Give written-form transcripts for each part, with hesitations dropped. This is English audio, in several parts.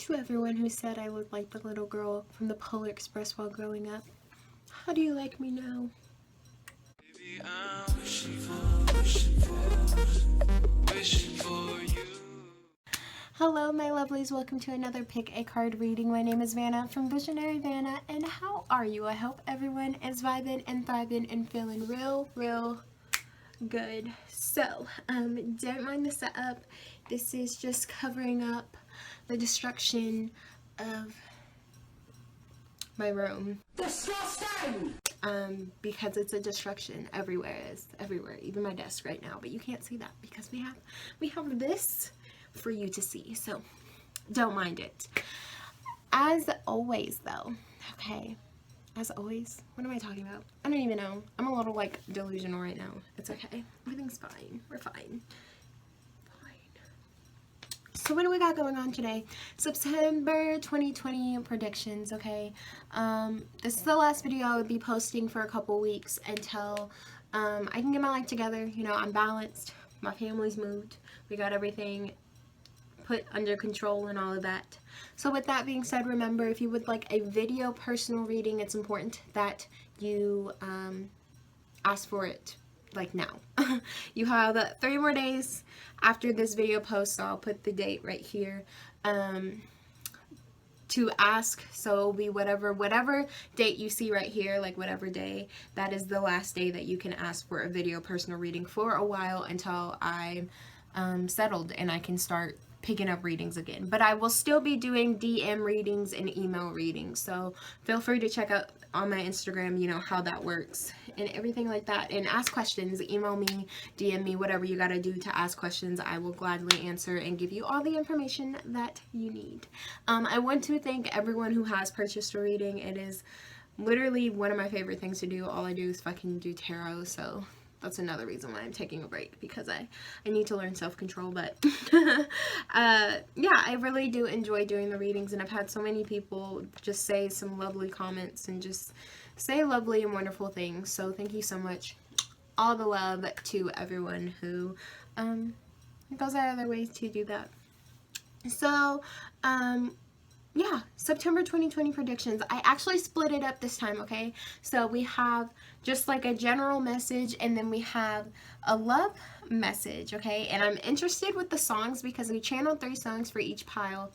To everyone who said I looked like the little girl from the Polar Express while growing up, how do you like me now? Baby, I'm wishing for you. Hello my lovelies, welcome to another Pick a Card reading. My name is Vanna from Visionary Vanna, and how are you? I hope everyone is vibing and thriving and feeling real good. So, don't mind the setup. This is just covering up the destruction of my room. Disgusting! Because it's a destruction everywhere. It's everywhere, even my desk right now. But you can't see that because we have this for you to see. So don't mind it. As always, though, okay. As always, what am I talking about? I don't even know. I'm a little like delusional right now. It's okay. Everything's fine. We're fine. So what do we got going on today? September 2020 predictions, okay? This is the last video I would be posting for a couple weeks until I can get my life together. You know, I'm balanced. My family's moved. We got everything put under control and all of that. So with that being said, remember, if you would like a video personal reading, it's important that you ask for it like now. You have 3 more days after this video post, so I'll put the date right here to ask. So it'll be whatever date you see right here, like whatever day, that is the last day that you can ask for a video personal reading for a while until I'm settled and I can start picking up readings again. But I will still be doing DM readings and email readings, so feel free to check out on my Instagram, you know, how that works and everything like that. And ask questions, email me, DM me, whatever you gotta do to ask questions. I will gladly answer and give you all the information that you need. I want to thank everyone who has purchased a reading. It is literally one of my favorite things to do. All I do is fucking do tarot, so that's another reason why I'm taking a break, because I need to learn self-control. But yeah, I really do enjoy doing the readings, and I've had so many people just say some lovely comments and just say lovely and wonderful things. So thank you so much. All the love to everyone who goes out of their ways to do that. So yeah, September 2020 predictions. I actually split it up this time, okay? So we have just like a general message, and then we have a love message, okay? And I'm interested with the songs because we channeled 3 songs for each pile,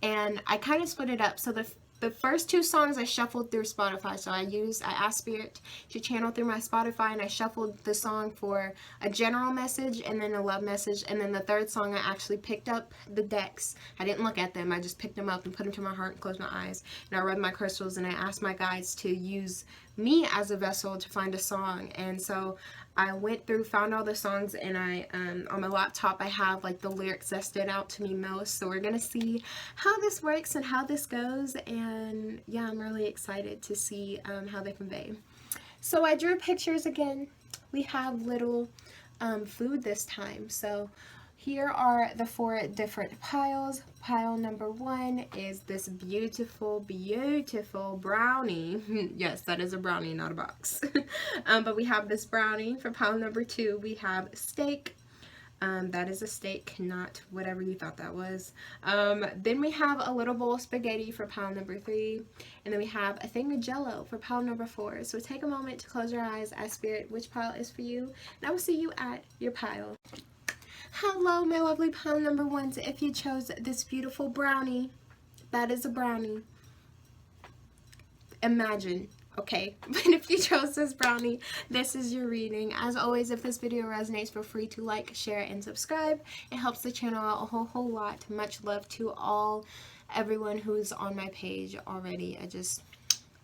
and I kind of split it up. So the first 2 songs I shuffled through Spotify. So I asked Spirit to channel through my Spotify, and I shuffled the song for a general message and then a love message. And then the 3rd song, I actually picked up the decks. I didn't look at them. I just picked them up and put them to my heart and closed my eyes. And I read my crystals, and I asked my guides to use me as a vessel to find a song. And so I went through, found all the songs, and I on my laptop I have like the lyrics that stood out to me most. So we're gonna see how this works and how this goes, and yeah, I'm really excited to see how they convey. So I drew pictures again. We have little food this time. So here are the 4 different piles. Pile number 1 is this beautiful brownie. Yes, that is a brownie, not a box. But we have this brownie. For pile number 2, we have steak. That is a steak, not whatever you thought that was. Then we have a little bowl of spaghetti for pile number 3. And then we have a thing of Jell-O for pile number 4. So take a moment to close your eyes, ask Spirit which pile is for you, and I will see you at your pile. Hello, my lovely pile number 1s. If you chose this beautiful brownie, that is a brownie. Imagine, okay? But if you chose this brownie, this is your reading. As always, if this video resonates, feel free to like, share, and subscribe. It helps the channel out a whole lot. Much love to everyone who's on my page already. I just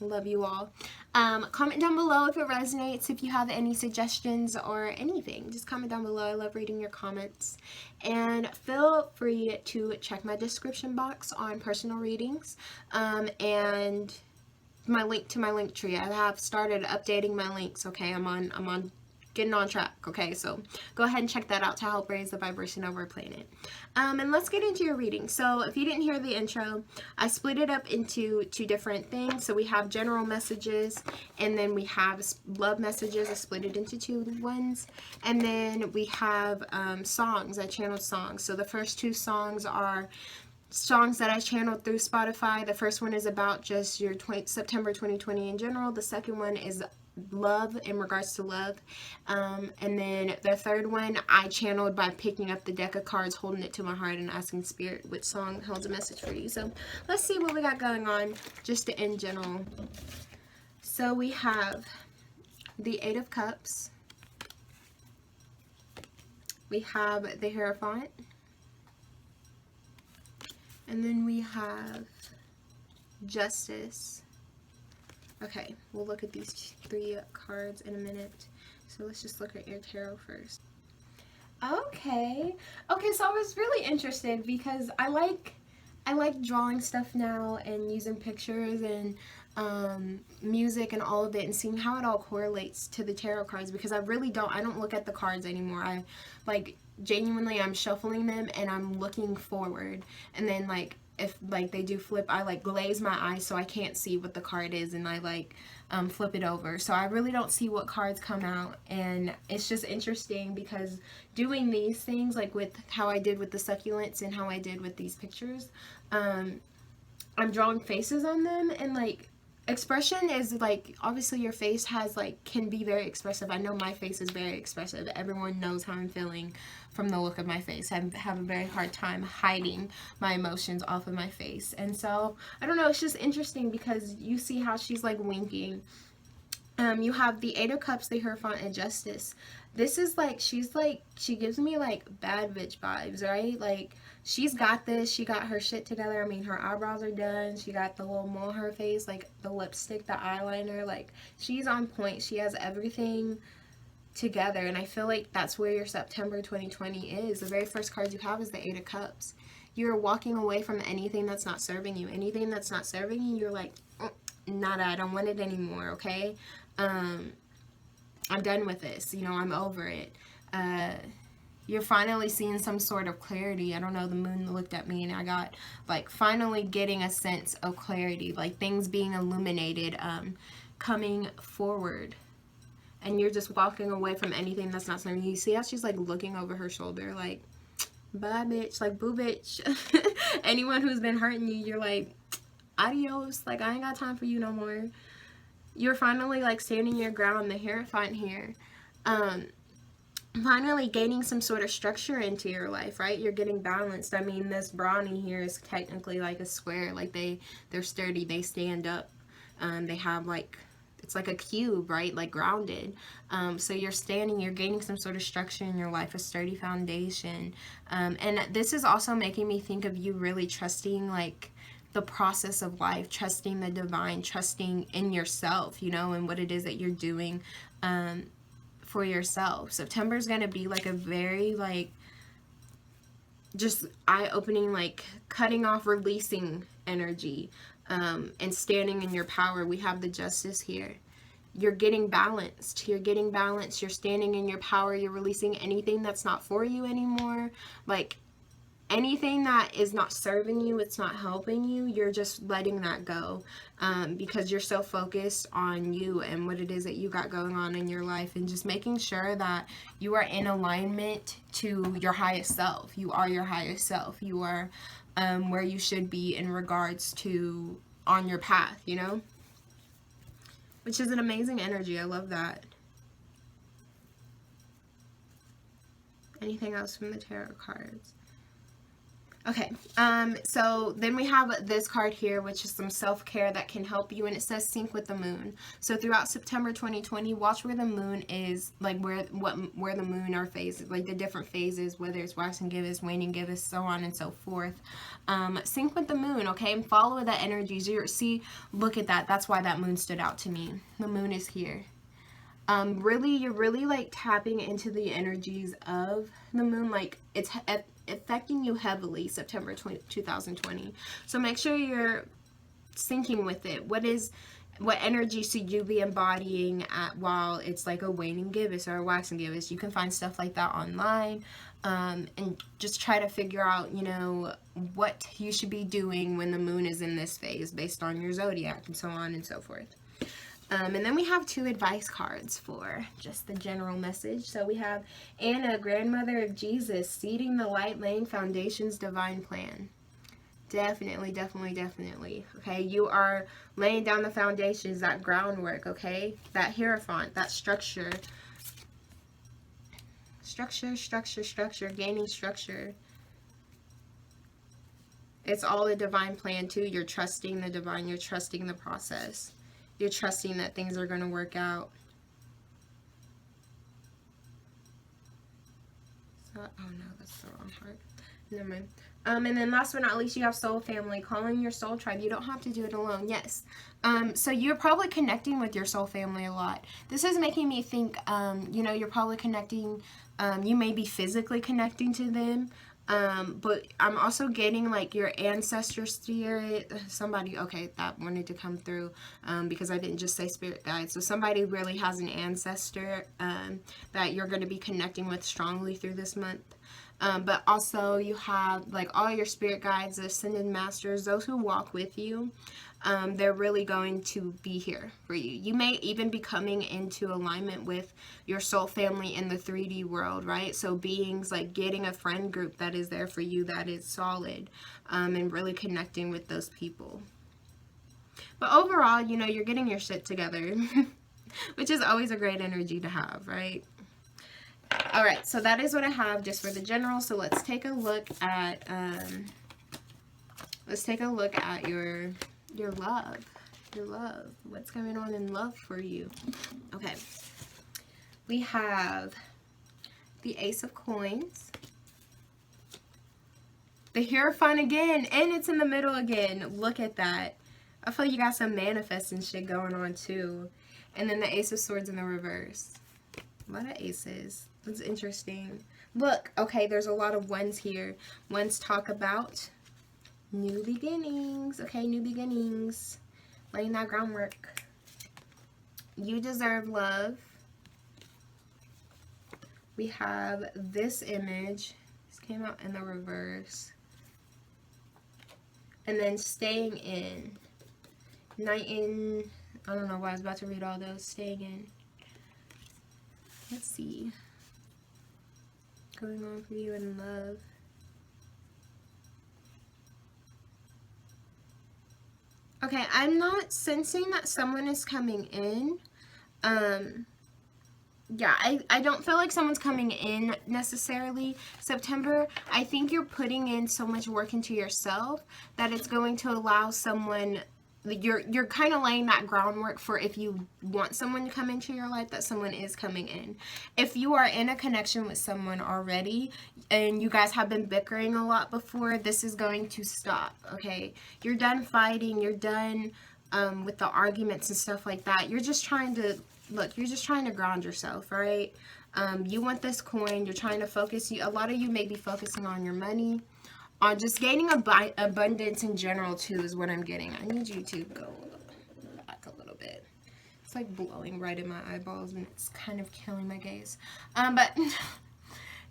love you all. Comment down below if it resonates. If you have any suggestions or anything, just comment down below. I love reading your comments. And feel free to check my description box on personal readings and my link to my link tree. I have started updating my links, okay? I'm on getting on track, okay? So go ahead and check that out to help raise the vibration of our planet. And let's get into your reading. So if you didn't hear the intro, I split it up into 2 different things. So we have general messages, and then we have love messages. I split it into 2 ones. And then we have songs. I channeled songs. So the first 2 songs are songs that I channeled through Spotify. The first one is about just your September 2020 in general. The second one is love, in regards to love. And then the third one I channeled by picking up the deck of cards, holding it to my heart, and asking Spirit which song holds a message for you. So let's see what we got going on just in general. So we have the Eight of Cups. We have the Hierophant. And then we have Justice. Okay, we'll look at these three cards in a minute. So let's just look at your tarot first. Okay, so I was really interested because I like drawing stuff now and using pictures and music and all of it and seeing how it all correlates to the tarot cards, because I don't look at the cards anymore. I genuinely, I'm shuffling them and I'm looking forward, and then if they do flip, I glaze my eyes so I can't see what the card is, and I flip it over, so I really don't see what cards come out. And it's just interesting because doing these things, with how I did with the succulents and how I did with these pictures, I'm drawing faces on them, and expression is obviously your face has can be very expressive. I know my face is very expressive. Everyone knows how I'm feeling from the look of my face. I have a very hard time hiding my emotions off of my face. And so I don't know, it's just interesting because you see how she's winking. You have the Eight of Cups, the Hierophant, and Justice. This is she gives me bad bitch vibes, right? She's got this, she got her shit together. I mean, her eyebrows are done, she got the little mole on her face, the lipstick, the eyeliner, she's on point. She has everything together, and I feel that's where your September 2020 is. The very first card you have is the Eight of Cups. You're walking away from anything that's not serving you. Anything that's not serving you, you're nada, I don't want it anymore, okay? I'm done with this, I'm over it. You're finally seeing some sort of clarity. I don't know, the moon looked at me and I got finally getting a sense of clarity, things being illuminated, coming forward. And you're just walking away from anything that's not serving you. You see how she's looking over her shoulder, bye bitch, boo bitch. Anyone who's been hurting you, you're adios, I ain't got time for you no more. You're finally standing your ground, the Hierophant here. Finally gaining some sort of structure into your life, right? You're getting balanced. I mean, this brownie here is technically a square. They're sturdy, they stand up. They have it's a cube, right? Grounded. So you're standing, you're gaining some sort of structure in your life, a sturdy foundation. And this is also making me think of you really trusting the process of life, trusting the divine, trusting in yourself, and what it is that you're doing for yourself. September is going to be a very just eye-opening, cutting off, releasing energy, and standing in your power. We have the Justice here. You're getting balanced. You're standing in your power. You're releasing anything that's not for you anymore. Anything that is not serving you, it's not helping you, you're just letting that go, because you're so focused on you and what it is that you got going on in your life, and just making sure that you are in alignment to your highest self. You are your highest self. You are where you should be in regards to on your path, which is an amazing energy. I love that. Anything else from the tarot cards? Okay, so then we have this card here, which is some self-care that can help you, and it says sync with the moon. So throughout September 2020, watch where the moon is, where the moon are phases, the different phases, whether it's waxing gibbous, waning gibbous, so on and so forth. Sync with the moon, okay, and follow the energies. Look at that. That's why that moon stood out to me. The moon is here. You're really tapping into the energies of the moon. It's affecting you heavily, September 2020. So make sure you're syncing with it. What energy should you be embodying while it's a waning gibbous or a waxing gibbous? You can find stuff like that online, and just try to figure out, what you should be doing when the moon is in this phase based on your zodiac and so on and so forth. And then we have two advice cards for just the general message. So we have Anna, grandmother of Jesus, seeding the light, laying foundations, divine plan. Definitely, definitely, definitely. Okay, you are laying down the foundations, that groundwork, okay? That hierophant, that structure. Structure, structure, structure, gaining structure. It's all a divine plan too. You're trusting the divine. You're trusting the process. You're trusting that things are going to work out. So, oh no, that's the wrong part. Never mind. And then last but not least, you have soul family, calling your soul tribe. You don't have to do it alone. Yes. So you're probably connecting with your soul family a lot. This is making me think, you know, you're probably connecting, you may be physically connecting to them. But I'm also getting like your ancestor spirit, somebody, okay, that wanted to come through, because I didn't just say spirit guide. So somebody really has an ancestor, that you're going to be connecting with strongly through this month. But also you have like all your spirit guides, the ascended masters, those who walk with you. They're really going to be here for you. You may even be coming into alignment with your soul family in the 3D world, right? So beings like getting a friend group that is there for you, that is solid, and really connecting with those people. But overall, you know, you're getting your shit together, which is always a great energy to have, right? All right, so that is what I have just for the general. So let's take a look at your love. Your love. What's going on in love for you? Okay. We have the Ace of Coins, the Hierophant again, and it's in the middle again. Look at that. I feel like you got some manifesting shit going on too. And then the Ace of Swords in the reverse. A lot of aces. That's interesting. Look, okay, there's a lot of ones here. Ones talk about new beginnings. Okay, new beginnings. Laying that groundwork. You deserve love. We have this image. This came out in the reverse. And then staying in. Night in. I don't know why I was about to read all those. Staying in. Let's see. Going on for you in love. Okay, I'm not sensing that someone is coming in. Yeah, I don't feel like someone's coming in necessarily. September, I think you're putting in so much work into yourself that it's going to allow someone, you're kind of laying that groundwork for if you want someone to come into your life, that someone is coming in. If you are in a connection with someone already and you guys have been bickering a lot before, this is going to stop, okay? You're done fighting, you're done with the arguments and stuff like that. You're just trying to, look, you're just trying to ground yourself, right? You want this coin, you're trying to focus, a lot of you may be focusing on your money, on just gaining abundance in general too is what I'm getting. I need you to go back a little bit. It's like blowing right in my eyeballs and it's kind of killing my gaze. But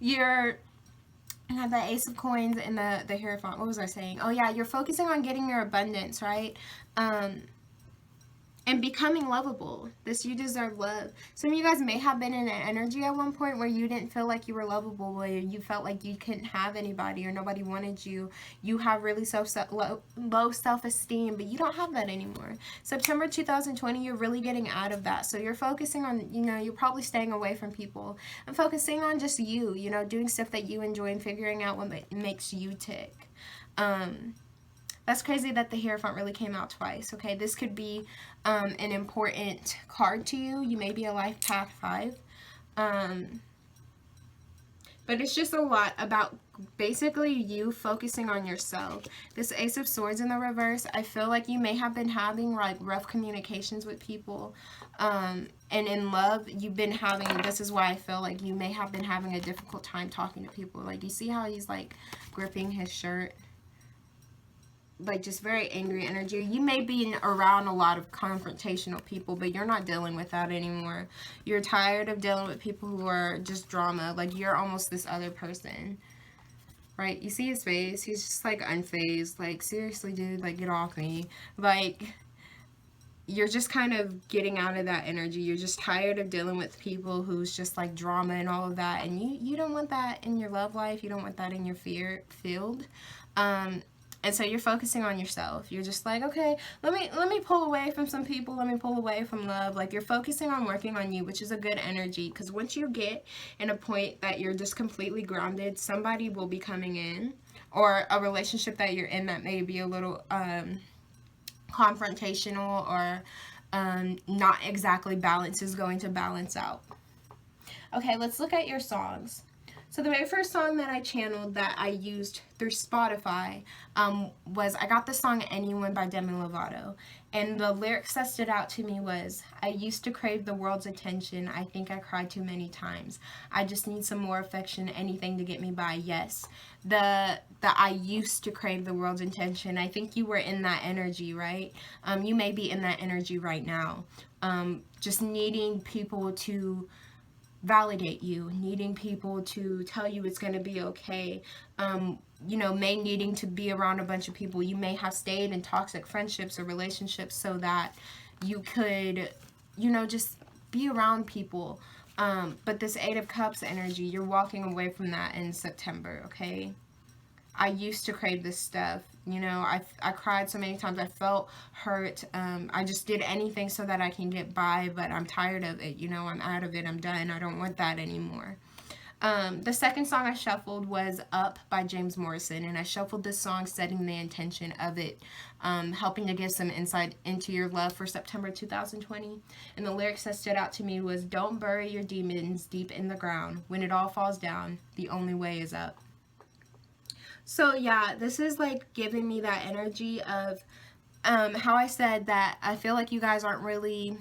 you have the Ace of Coins and the Hierophant. What was I saying? Oh yeah, you're focusing on getting your abundance, right? And becoming lovable. This, you deserve love. Some of you guys may have been in an energy at one point where you didn't feel like you were lovable, where you felt like you couldn't have anybody or nobody wanted you. You have really low self-esteem, but you don't have that anymore. September 2020, you're really getting out of that. So you're focusing on, you know, you're probably staying away from people and focusing on just you know, doing stuff that you enjoy and figuring out what makes you tick. That's crazy that the Hierophant really came out twice, okay? This could be an important card to you. You may be a life path 5. But it's just a lot about basically you focusing on yourself. This Ace of Swords in the reverse, I feel like you may have been having like rough communications with people. And in love, you've been having, this is why I feel like you may have been having a difficult time talking to people. Like, you see how he's like gripping his shirt? Like, just very angry energy. You may be around a lot of confrontational people, but you're not dealing with that anymore. You're tired of dealing with people who are just drama. Like, you're almost this other person, right? You see his face. He's just, like, unfazed. Like, seriously, dude, like, get off me. Like, you're just kind of getting out of that energy. You're just tired of dealing with people who's just, like, drama and all of that. And you don't want that in your love life. You don't want that in your fear field. And so you're focusing on yourself. You're just like, okay, let me pull away from some people. Let me pull away from love. Like, you're focusing on working on you, which is a good energy. Because once you get in a point that you're just completely grounded, somebody will be coming in, or a relationship that you're in that may be a little confrontational or not exactly balanced is going to balance out. Okay, let's look at your songs. So the very first song that I channeled that I used through Spotify was, I got the song Anyone by Demi Lovato. And the lyrics that stood out to me was, I used to crave the world's attention. I think I cried too many times. I just need some more affection, anything to get me by. Yes. The I used to crave the world's attention. I think you were in that energy, right? You may be in that energy right now. Just needing people to validate you, needing people to tell you it's going to be okay, you know, may needing to be around a bunch of people. You may have stayed in toxic friendships or relationships so that you could, you know, just be around people. But this Eight of Cups energy, you're walking away from that in September, okay? I used to crave this stuff. You know, I cried so many times. I felt hurt. I just did anything so that I can get by, but I'm tired of it. You know, I'm out of it. I'm done. I don't want that anymore. The second song I shuffled was Up by James Morrison, and I shuffled this song setting the intention of it, helping to give some insight into your love for September 2020. And the lyrics that stood out to me was, don't bury your demons deep in the ground. When it all falls down, the only way is up. So yeah, this is like giving me that energy of how I said that I feel like you guys aren't really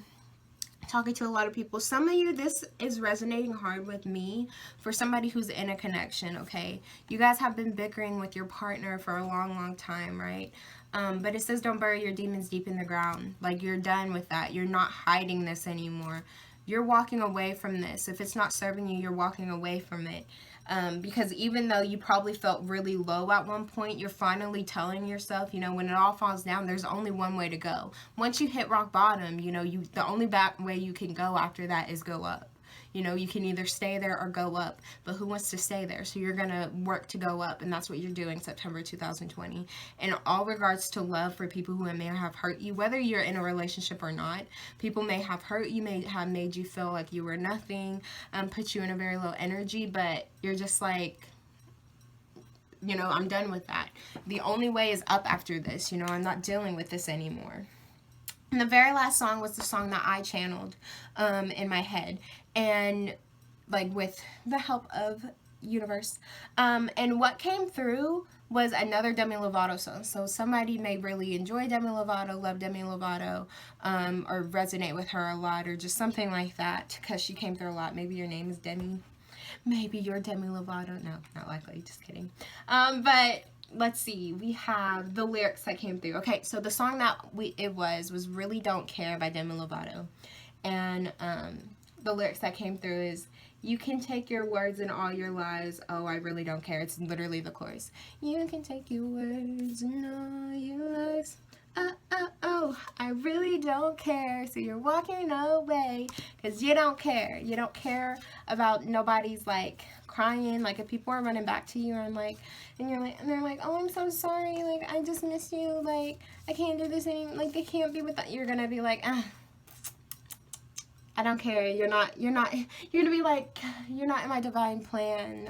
talking to a lot of people. Some of you, this is resonating hard with me for somebody who's in a connection, okay? You guys have been bickering with your partner for a long time, right? But it says don't bury your demons deep in the ground. Like, you're done with that. You're not hiding this anymore. You're walking away from this. If it's not serving you, you're walking away from it. Because even though you probably felt really low at one point, you're finally telling yourself, you know, when it all falls down, there's only one way to go. Once you hit rock bottom, you know, the only back way you can go after that is go up. You know, you can either stay there or go up, but who wants to stay there? So you're going to work to go up, and that's what you're doing September 2020. In all regards to love, for people who may have hurt you, whether you're in a relationship or not, people may have hurt you, may have made you feel like you were nothing, put you in a very low energy, but you're just like, you know, I'm done with that. The only way is up after this. You know, I'm not dealing with this anymore. And the very last song was the song that I channeled in my head, and like with the help of universe. And what came through was another Demi Lovato song. So somebody may really enjoy Demi Lovato, love Demi Lovato, or resonate with her a lot, or just something like that, because she came through a lot. Maybe your name is Demi. Maybe you're Demi Lovato. No, not likely. Just kidding. But let's see, we have the lyrics that came through. Okay, so the song that it was Really Don't Care by Demi Lovato. And the lyrics that came through is, you can take your words and all your lies, oh, I really don't care. It's literally the chorus. You can take your words and all your lies, oh, I really don't care. So you're walking away because you don't care. You don't care about nobody's like crying. Like, if people are running back to you and like, and you're like, and they're like, oh, I'm so sorry. Like, I just miss you. Like, I can't do this anymore. Like, I can't be with that. You're gonna be like, I don't care. You're gonna be like, you're not in my divine plan.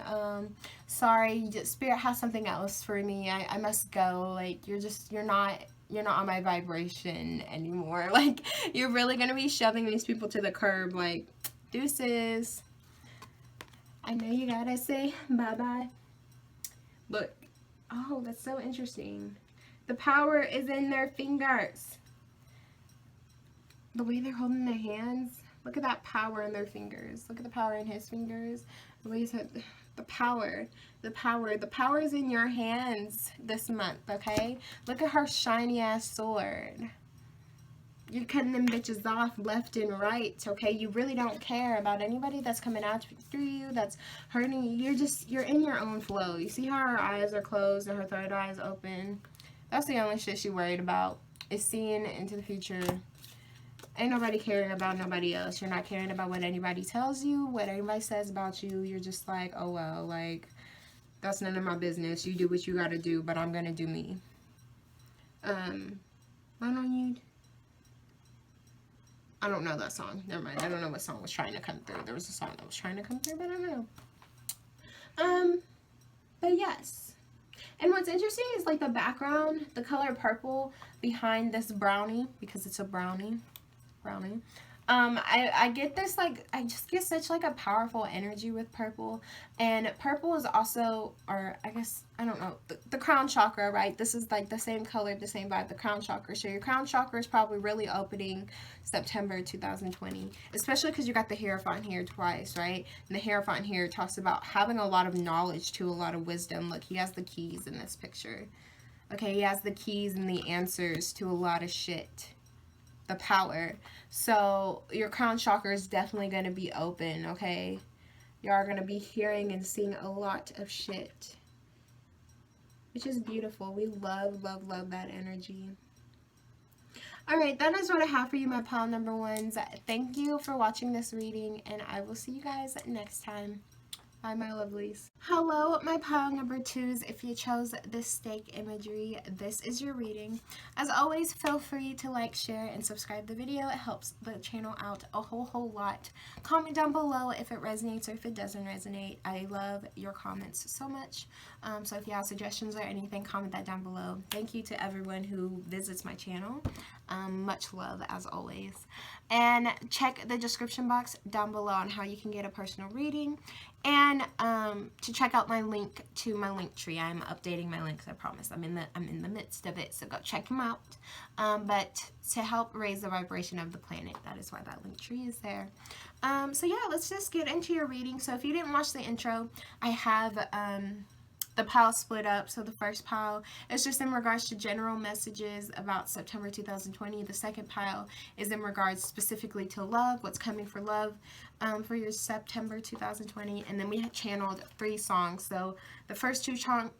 Sorry, Spirit has something else for me. I must go. Like, you're not on my vibration anymore. Like, you're really gonna be shoving these people to the curb. Like, deuces. I know you gotta say bye-bye. Look. Oh, that's so interesting. The power is in their fingers. The way they're holding their hands. Look at that power in their fingers. Look at the power in his fingers. The way he said, the power is in your hands this month, okay? Look at her shiny ass sword. You're cutting them bitches off left and right, okay? You really don't care about anybody that's coming out through you, that's hurting you. You're in your own flow. You see how her eyes are closed and her third eye is open? That's the only shit she worried about, is seeing into the future. Ain't nobody caring about nobody else. You're not caring about what anybody tells you, what anybody says about you. You're just like, oh well, like, that's none of my business. You do what you gotta do, but I'm gonna do me. Why don't you? I don't know that song. Never mind. I don't know what song was trying to come through. There was a song that was trying to come through, but I don't know. But yes. And what's interesting is like the background, the color purple behind this brownie, because it's a brownie. I get this, like, I just get such like a powerful energy with purple. And purple is also, or I guess, I don't know, the crown chakra, right? This is like the same color, the same vibe, the crown chakra. So your crown chakra is probably really opening September 2020, especially because you got the Hierophant here twice, right? And the Hierophant here talks about having a lot of knowledge to a lot of wisdom. Look, he has the keys in this picture. Okay, he has the keys and the answers to a lot of shit. The power. So your crown chakra is definitely going to be open, okay? You are going to be hearing and seeing a lot of shit, which is beautiful. We love, love, love that energy. Alright, that is what I have for you, my pile number ones. Thank you for watching this reading, and I will see you guys next time. Bye, my lovelies. Hello, my pile number twos. If you chose this steak imagery, this is your reading. As always, feel free to like, share, and subscribe the video. It helps the channel out a whole lot. Comment down below if it resonates or if it doesn't resonate. I love your comments so much. So if you have suggestions or anything, comment that down below. Thank you to everyone who visits my channel. Much love as always. And check the description box down below on how you can get a personal reading. And to check out my link to my link tree. I'm updating my links, I promise. I'm in the midst of it, so go check them out. But to help raise the vibration of the planet, that is why that link tree is there. So yeah, let's just get into your reading. So if you didn't watch the intro, I have the pile split up. So the first pile is just in regards to general messages about September 2020. The second pile is in regards specifically to love, what's coming for love for your September 2020. And then we have channeled 3 songs. So the first two songs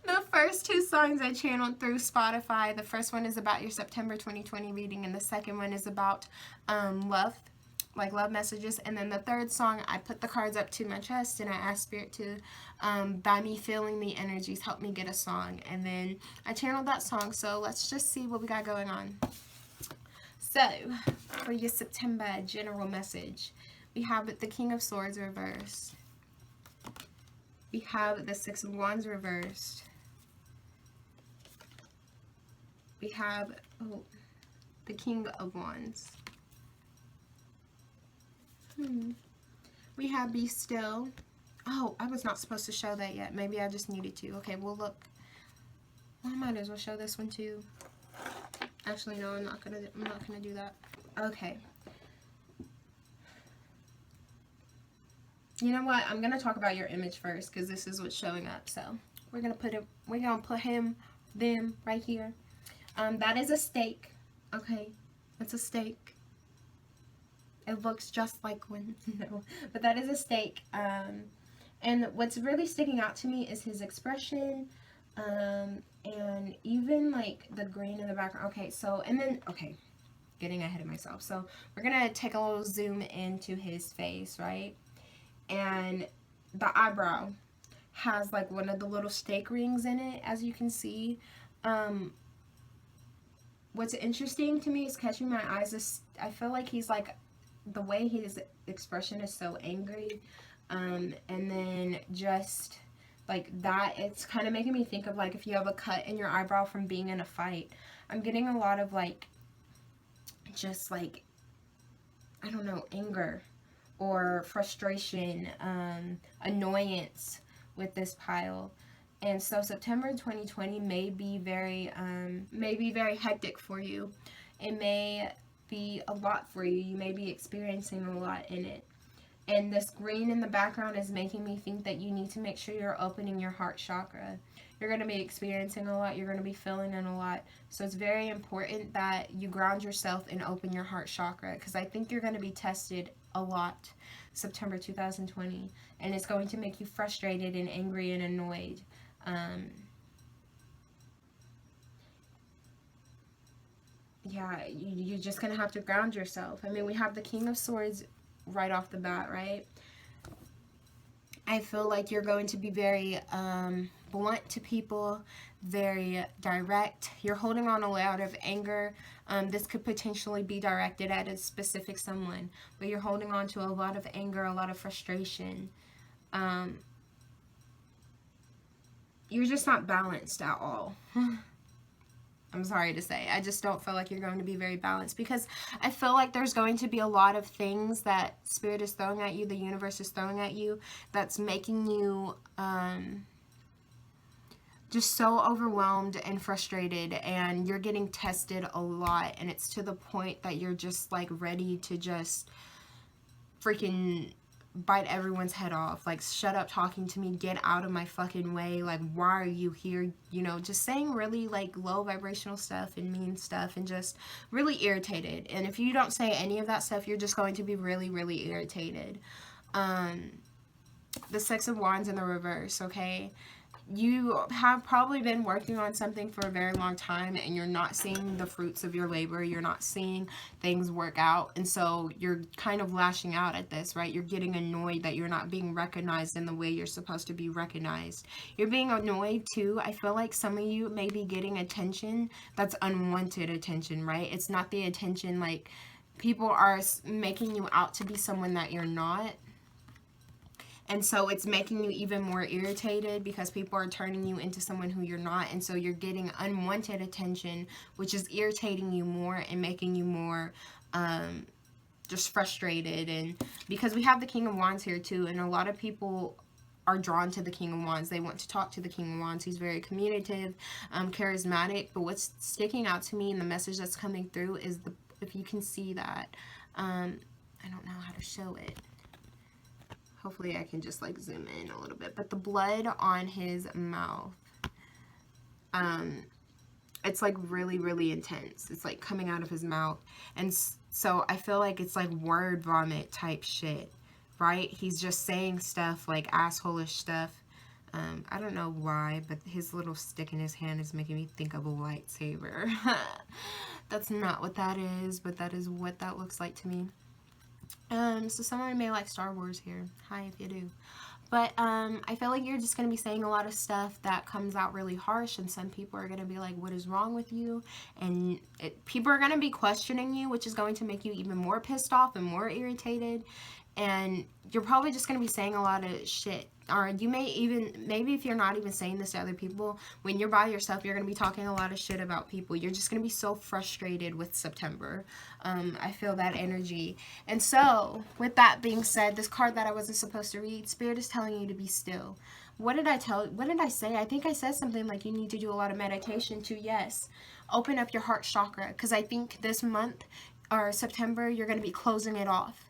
the first 2 songs I channeled through Spotify. The first one is about your September 2020 reading, and the second one is about love, like love messages. And then the third song, I put the cards up to my chest and I asked Spirit to, by me feeling the energies, help me get a song. And then I channeled that song. So let's just see what we got going on. So for your September general message, we have the King of Swords reversed. We have the 6 of Wands reversed. We have the King of Wands. We have Be Still. Oh, I was not supposed to show that yet. Maybe I just needed to. Okay, well look. Well, I might as well show this one too. Actually, no, I'm not gonna do that. Okay. You know what? I'm gonna talk about your image first because this is what's showing up. So we're gonna put them right here. That is a steak. Okay, it's a steak. It looks just like one. No, but that is a steak. And what's really sticking out to me is his expression, and even like the green in the background. Okay, so and then getting ahead of myself. So we're gonna take a little zoom into his face, right? And the eyebrow has like one of the little steak rings in it, as you can see. What's interesting to me is catching my eyes is I feel like he's like, the way his expression is so angry, and then just like that, it's kind of making me think of like if you have a cut in your eyebrow from being in a fight. I'm getting a lot of like, just like, I don't know, anger or frustration, annoyance with this pile. And so September 2020 may be very hectic for you. It may be a lot for you. You may be experiencing a lot in it. And this green in the background is making me think that you need to make sure you're opening your heart chakra. You're going to be experiencing a lot. You're going to be feeling in a lot. So it's very important that you ground yourself and open your heart chakra, because I think you're going to be tested a lot September 2020. And it's going to make you frustrated and angry and annoyed. Yeah, you're just going to have to ground yourself. I mean, we have the King of Swords right off the bat, right? I feel like you're going to be very blunt to people, very direct. You're holding on a lot of anger. This could potentially be directed at a specific someone, but you're holding on to a lot of anger, a lot of frustration. You're just not balanced at all. I'm sorry to say. I just don't feel like you're going to be very balanced, because I feel like there's going to be a lot of things that Spirit is throwing at you, the universe is throwing at you, that's making you just so overwhelmed and frustrated, and you're getting tested a lot, and it's to the point that you're just like ready to just freaking bite everyone's head off. Like, shut up talking to me, get out of my fucking way, like, why are you here? You know, just saying really like low vibrational stuff and mean stuff, and just really irritated. And if you don't say any of that stuff, you're just going to be really, really irritated. The Six of Wands in the reverse, okay? You have probably been working on something for a very long time, and you're not seeing the fruits of your labor. You're not seeing things work out, and so you're kind of lashing out at this, right? You're getting annoyed that you're not being recognized in the way you're supposed to be recognized. You're being annoyed too. I feel like some of you may be getting attention that's unwanted attention, right? It's not the attention, like, people are making you out to be someone that you're not. And so it's making you even more irritated, because people are turning you into someone who you're not. And so you're getting unwanted attention, which is irritating you more and making you more just frustrated. And because we have the King of Wands here too, and a lot of people are drawn to the King of Wands. They want to talk to the King of Wands. He's very communicative, charismatic. But what's sticking out to me and the message that's coming through is, if you can see that, I don't know how to show it. Hopefully I can just like zoom in a little bit. But the blood on his mouth, it's like really, really intense. It's like coming out of his mouth. And so I feel like it's like word vomit type shit, right? He's just saying stuff like asshole-ish stuff. I don't know why, but his little stick in his hand is making me think of a lightsaber. That's not what that is, but that is what that looks like to me. So someone may like Star Wars here. Hi, if you do. But I feel like you're just going to be saying a lot of stuff that comes out really harsh, and some people are going to be like, what is wrong with you? And people are going to be questioning you, which is going to make you even more pissed off and more irritated. And you're probably just going to be saying a lot of shit. Or you may even, maybe if you're not even saying this to other people, when you're by yourself, you're going to be talking a lot of shit about people. You're just going to be so frustrated with September. I feel that energy. And so, with that being said, this card that I wasn't supposed to read, Spirit is telling you to be still. What did I say? I think I said something like you need to do a lot of meditation too. Yes. Open up your heart chakra, because I think this month, or September, you're going to be closing it off.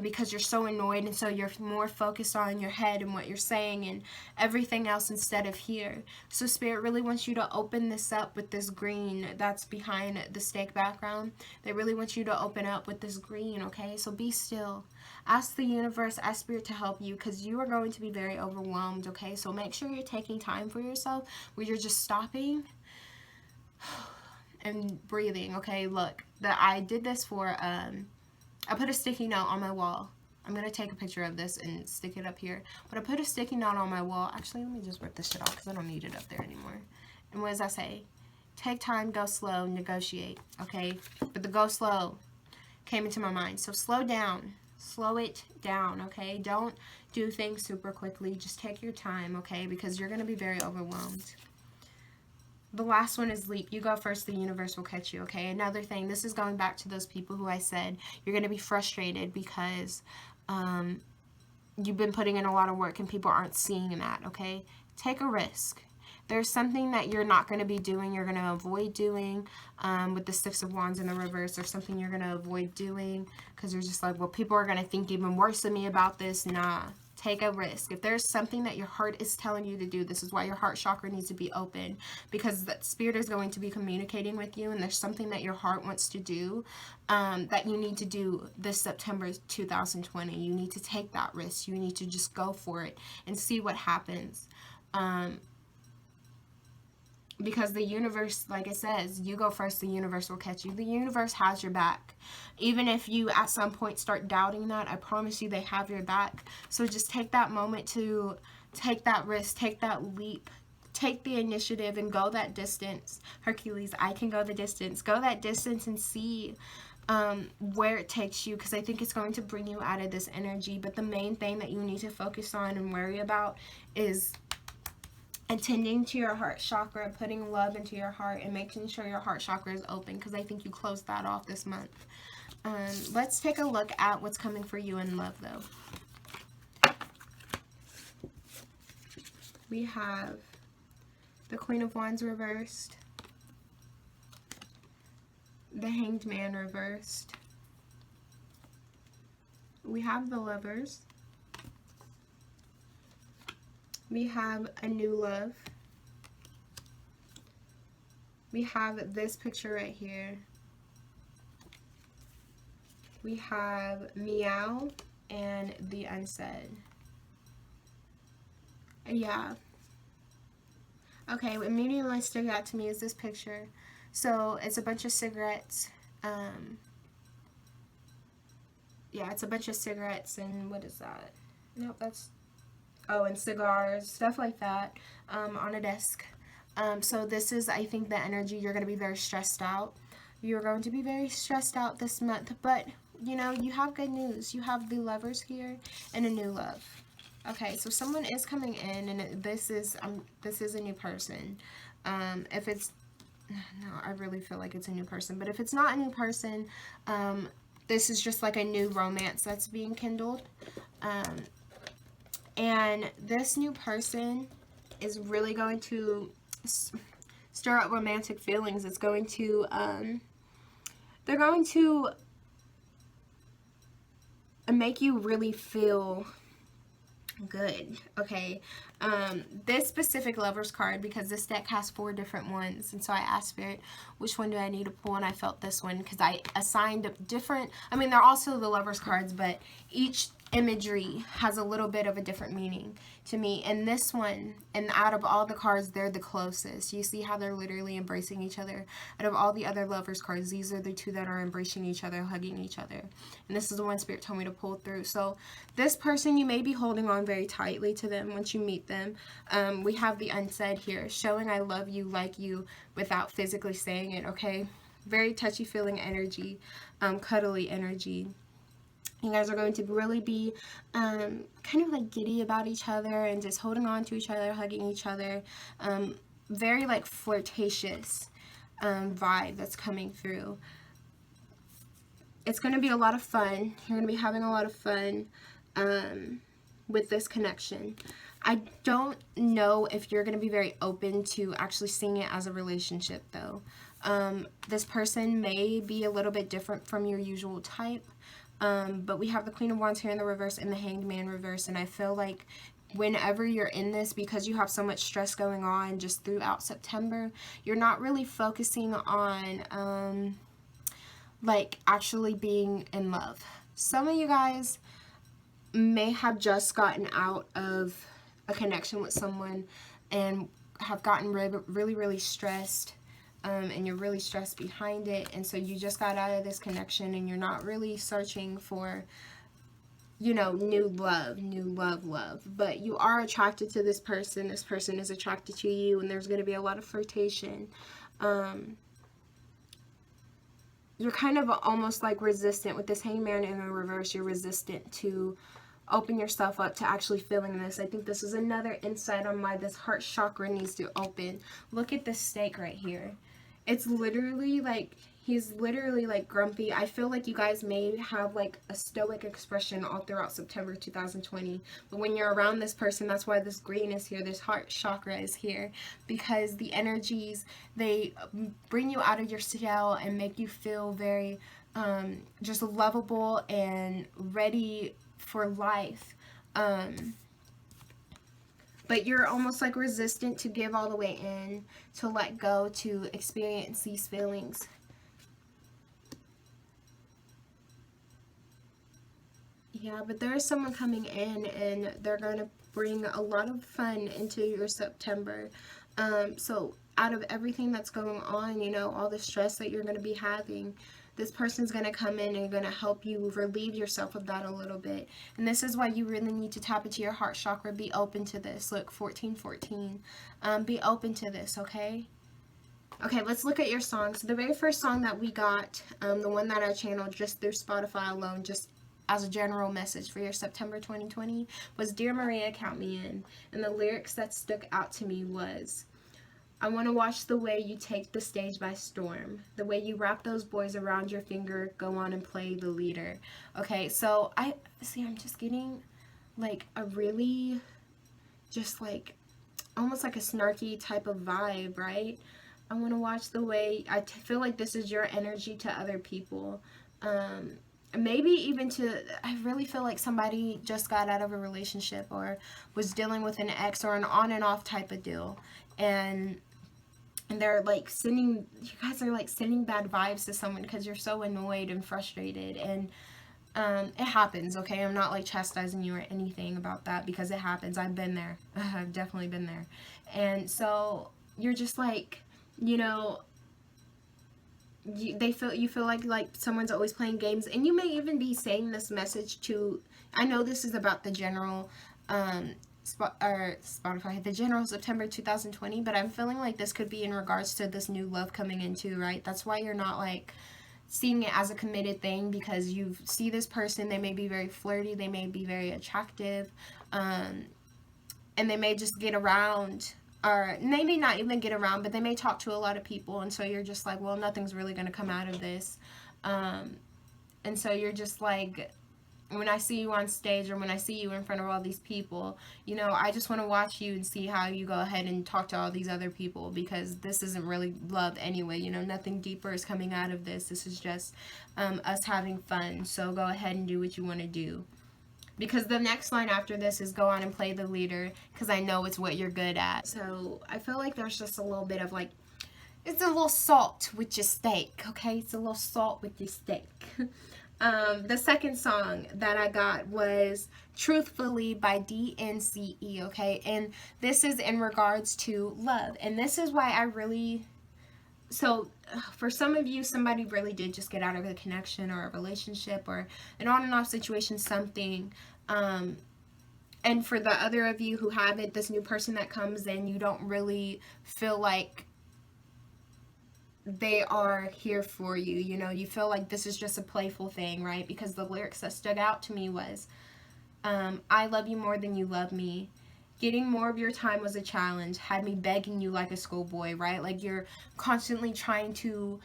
Because you're so annoyed, and so you're more focused on your head and what you're saying and everything else instead of here. So Spirit really wants you to open this up with this green that's behind the stake background. They really want you to open up with this green, okay? So be still. Ask the universe, ask Spirit to help you, because you are going to be very overwhelmed, okay? So make sure you're taking time for yourself, where you're just stopping and breathing, okay? Look, I did this for... I put a sticky note on my wall. I'm going to take a picture of this and stick it up here. But I put a sticky note on my wall. Actually, let me just rip this shit off, because I don't need it up there anymore. And what does that say? Take time, go slow, negotiate. Okay? But the go slow came into my mind. So slow down. Slow it down, okay? Don't do things super quickly. Just take your time, okay? Because you're going to be very overwhelmed. The last one is leap. You go first, the universe will catch you, okay? Another thing, this is going back to those people who I said you're going to be frustrated because you've been putting in a lot of work and people aren't seeing that, okay? Take a risk. There's something that you're not going to be doing, you're going to avoid doing with the Six of Wands in the reverse, or something you're going to avoid doing because you're just like, well, people are going to think even worse of me about this. Nah. Take a risk. If there's something that your heart is telling you to do, this is why your heart chakra needs to be open, because that Spirit is going to be communicating with you, and there's something that your heart wants to do that you need to do this September 2020. You need to take that risk. You need to just go for it and see what happens. Because the universe, like it says, you go first, the universe will catch you. The universe has your back. Even if you at some point start doubting that, I promise you they have your back. So just take that moment to take that risk, take that leap, take the initiative and go that distance. Hercules, I can go the distance. Go that distance and see where it takes you, because I think it's going to bring you out of this energy. But the main thing that you need to focus on and worry about is attending to your heart chakra, putting love into your heart, and making sure your heart chakra is open, because I think you closed that off this month. Let's take a look at what's coming for you in love, though. We have the Queen of Wands reversed, the Hanged Man reversed, we have the Lovers, we have a new love, we have this picture right here, we have Meow and the Unsaid. Yeah. Okay, immediately what stuck out to me is this picture. So it's a bunch of cigarettes. Yeah, it's a bunch of cigarettes and what is that? Nope, that's, oh, and cigars, stuff like that, on a desk. So this is, I think, the energy. You're going to be very stressed out. You're going to be very stressed out this month, but, you know, you have good news. You have the Lovers here and a new love. Okay, so someone is coming in, and this is a new person. If it's, no, I really feel like it's a new person, but if it's not a new person, this is just like a new romance that's being kindled. And this new person is really going to stir up romantic feelings. It's going to, they're going to make you really feel good. Okay, this specific Lovers card, because this deck has 4 different ones, and so I asked Spirit which one do I need to pull, and I felt this one because I assigned different, I mean, they're also the Lovers cards, but each imagery has a little bit of a different meaning to me. And this one, and out of all the cards, they're the closest. You see how they're literally embracing each other. Out of all the other Lovers cards, these are the 2 that are embracing each other, hugging each other. And this is the one Spirit told me to pull through. So this person, you may be holding on very tightly to them once you meet them. We have the Unsaid here, showing I love you, like you, without physically saying it, okay? Very touchy-feeling energy, cuddly energy. You guys are going to really be kind of like giddy about each other and just holding on to each other, hugging each other. Very like flirtatious vibe that's coming through. It's going to be a lot of fun. You're going to be having a lot of fun with this connection. I don't know if you're going to be very open to actually seeing it as a relationship, though. This person may be a little bit different from your usual type. But we have the Queen of Wands here in the reverse and the Hanged Man reverse, and I feel like whenever you're in this, because you have so much stress going on just throughout September, you're not really focusing on like actually being in love. Some of you guys may have just gotten out of a connection with someone and have gotten really stressed. And you're really stressed behind it, and so you just got out of this connection and you're not really searching for, you know, new love, but you are attracted to this person is attracted to you, and there's going to be a lot of flirtation. You're kind of almost like resistant with this Hangman in the reverse. You're resistant to open yourself up to actually feeling this. I think this is another insight on why this heart chakra needs to open. Look at this snake right here. It's literally like, he's literally like grumpy. I feel like you guys may have like a stoic expression all throughout September 2020. But when you're around this person, that's why this green is here, this heart chakra is here. Because the energies, they bring you out of your shell and make you feel very just lovable and ready for life. But you're almost like resistant to give all the way in, to let go, to experience these feelings. Yeah, but there is someone coming in, and they're going to bring a lot of fun into your September. So out of everything that's going on, you know, all the stress that you're going to be having, This person's going to come in and going to help you relieve yourself of that a little bit. And this is why you really need to tap into your heart chakra. Be open to this. Look, 1414. Be open to this, okay? Okay, let's look at your songs. The very first song that we got, the one that I channeled just through Spotify alone, just as a general message for your September 2020, was Dear Maria, Count Me In. And the lyrics that stuck out to me was, I want to watch the way you take the stage by storm. The way you wrap those boys around your finger, go on and play the leader. Okay, so I'm just getting like a really, just like, almost like a snarky type of vibe, right? I want to watch the way, feel like this is your energy to other people. Maybe even to, I really feel like somebody just got out of a relationship or was dealing with an ex or an on and off type of deal. And they're like you guys are like sending bad vibes to someone because you're so annoyed and frustrated. And it happens, okay? I'm not like chastising you or anything about that because it happens. I've been there. I've definitely been there. And so you're just like, you know, you feel like someone's always playing games, and you may even be saying this message to, I know this is about the general Spotify, the general September 2020, but I'm feeling like this could be in regards to this new love coming into, right? That's why you're not like seeing it as a committed thing, because you see this person, they may be very flirty, they may be very attractive, and they may just get around, or maybe not even get around, but they may talk to a lot of people, and so you're just like, well, nothing's really going to come out of this. And so you're just like, when I see you on stage or when I see you in front of all these people, you know, I just want to watch you and see how you go ahead and talk to all these other people, because this isn't really love anyway. You know, nothing deeper is coming out of this. This is just us having fun. So go ahead and do what you want to do. Because the next line after this is go on and play the leader, because I know it's what you're good at. So I feel like there's just a little bit of like, it's a little salt with your steak, okay? It's a little salt with your steak. The second song that I got was Truthfully by DNCE, okay? And this is in regards to love. And this is why I really... So, for some of you, somebody really did just get out of a connection or a relationship or an on and off situation, something. And for the other of you who haven't, this new person that comes in, you don't really feel like they are here for you. You know, you feel like this is just a playful thing, right? Because the lyrics that stood out to me was, I love you more than you love me. Getting more of your time was a challenge, had me begging you like a schoolboy, right? Like you're constantly trying to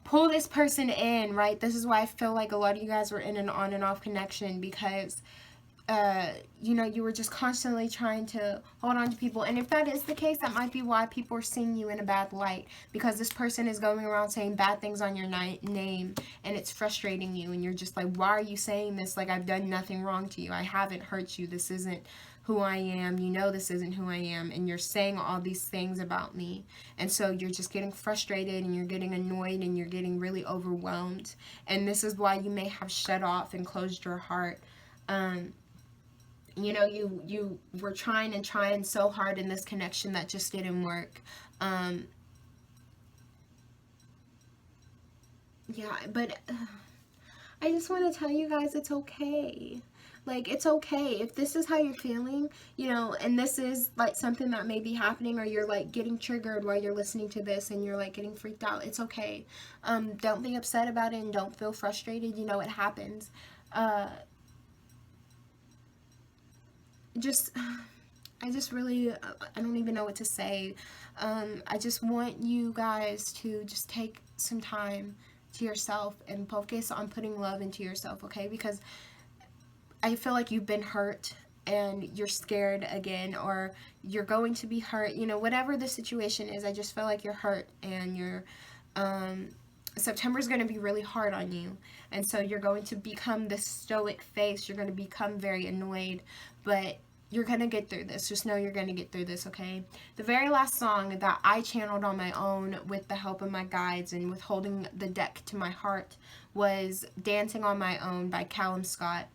pull this person in, right? This is why I feel like a lot of you guys were in an on and off connection, because, you know, you were just constantly trying to hold on to people. And if that is the case, that might be why people are seeing you in a bad light, because this person is going around saying bad things on your name, and it's frustrating you. And you're just like, why are you saying this? Like, I've done nothing wrong to you. I haven't hurt you. This isn't who I am. You know this isn't who I am, and you're saying all these things about me. And so you're just getting frustrated, and you're getting annoyed, and you're getting really overwhelmed. And this is why you may have shut off and closed your heart. You know, you were trying and trying so hard in this connection that just didn't work. Yeah, but I just want to tell you guys it's okay. Like, it's okay. If this is how you're feeling, you know, and this is, like, something that may be happening, or you're, like, getting triggered while you're listening to this and you're, like, getting freaked out, it's okay. Don't be upset about it and don't feel frustrated. You know, it happens. I just really, I don't even know what to say. I just want you guys to just take some time to yourself and focus on putting love into yourself, okay? Because I feel like you've been hurt and you're scared again, or you're going to be hurt, you know, whatever the situation is. I just feel like you're hurt, and you're, September's going to be really hard on you. And so you're going to become this stoic face. You're going to become very annoyed, but you're going to get through this. Just know you're going to get through this, okay? The very last song that I channeled on my own with the help of my guides and with holding the deck to my heart was Dancing on My Own by Callum Scott.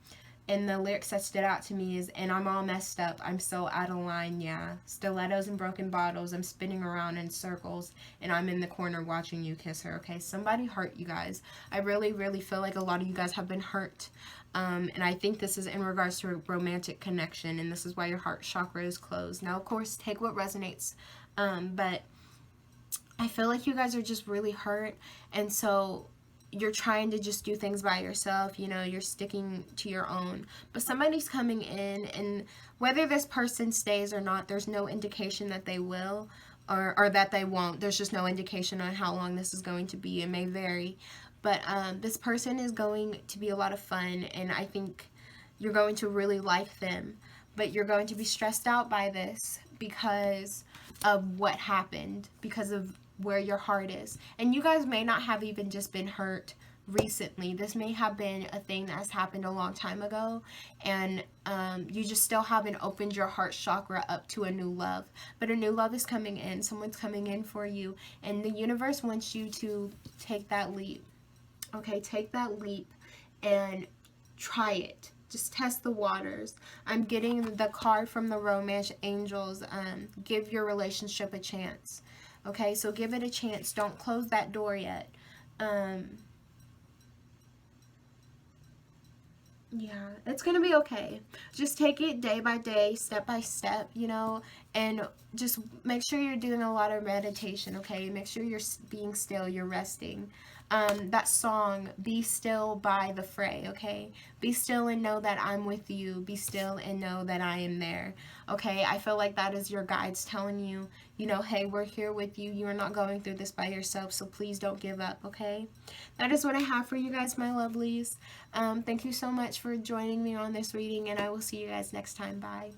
And the lyrics that stood out to me is, and I'm all messed up, I'm so out of line, yeah. Stilettos and broken bottles, I'm spinning around in circles, and I'm in the corner watching you kiss her, okay? Somebody hurt you guys. I really, really feel like a lot of you guys have been hurt. And I think this is in regards to a romantic connection, and this is why your heart chakra is closed. Now, of course, take what resonates, but I feel like you guys are just really hurt, and so you're trying to just do things by yourself, you know, you're sticking to your own. But somebody's coming in, and whether this person stays or not, there's no indication that they will or that they won't. There's just no indication on how long this is going to be. It may vary. But this person is going to be a lot of fun, and I think you're going to really like them. But you're going to be stressed out by this because of what happened, because of where your heart is. And you guys may not have even just been hurt recently. This may have been a thing that has happened a long time ago, and you just still haven't opened your heart chakra up to a new love. But a new love is coming in. Someone's coming in for you, and the universe wants you to take that leap. Okay, take that leap and try it. Just test the waters. I'm getting the card from the romance angels. Give your relationship a chance. Okay, so give it a chance. Don't close that door yet. Yeah, it's going to be okay. Just take it day by day, step by step, you know, and just make sure you're doing a lot of meditation, okay? Make sure you're being still, you're resting. That song, Be Still by The Fray, okay? Be still and know that I'm with you. Be still and know that I am there, okay? I feel like that is your guides telling you, you know, hey, we're here with you. You are not going through this by yourself, so please don't give up, okay? That is what I have for you guys, my lovelies. Thank you so much for joining me on this reading, and I will see you guys next time. Bye.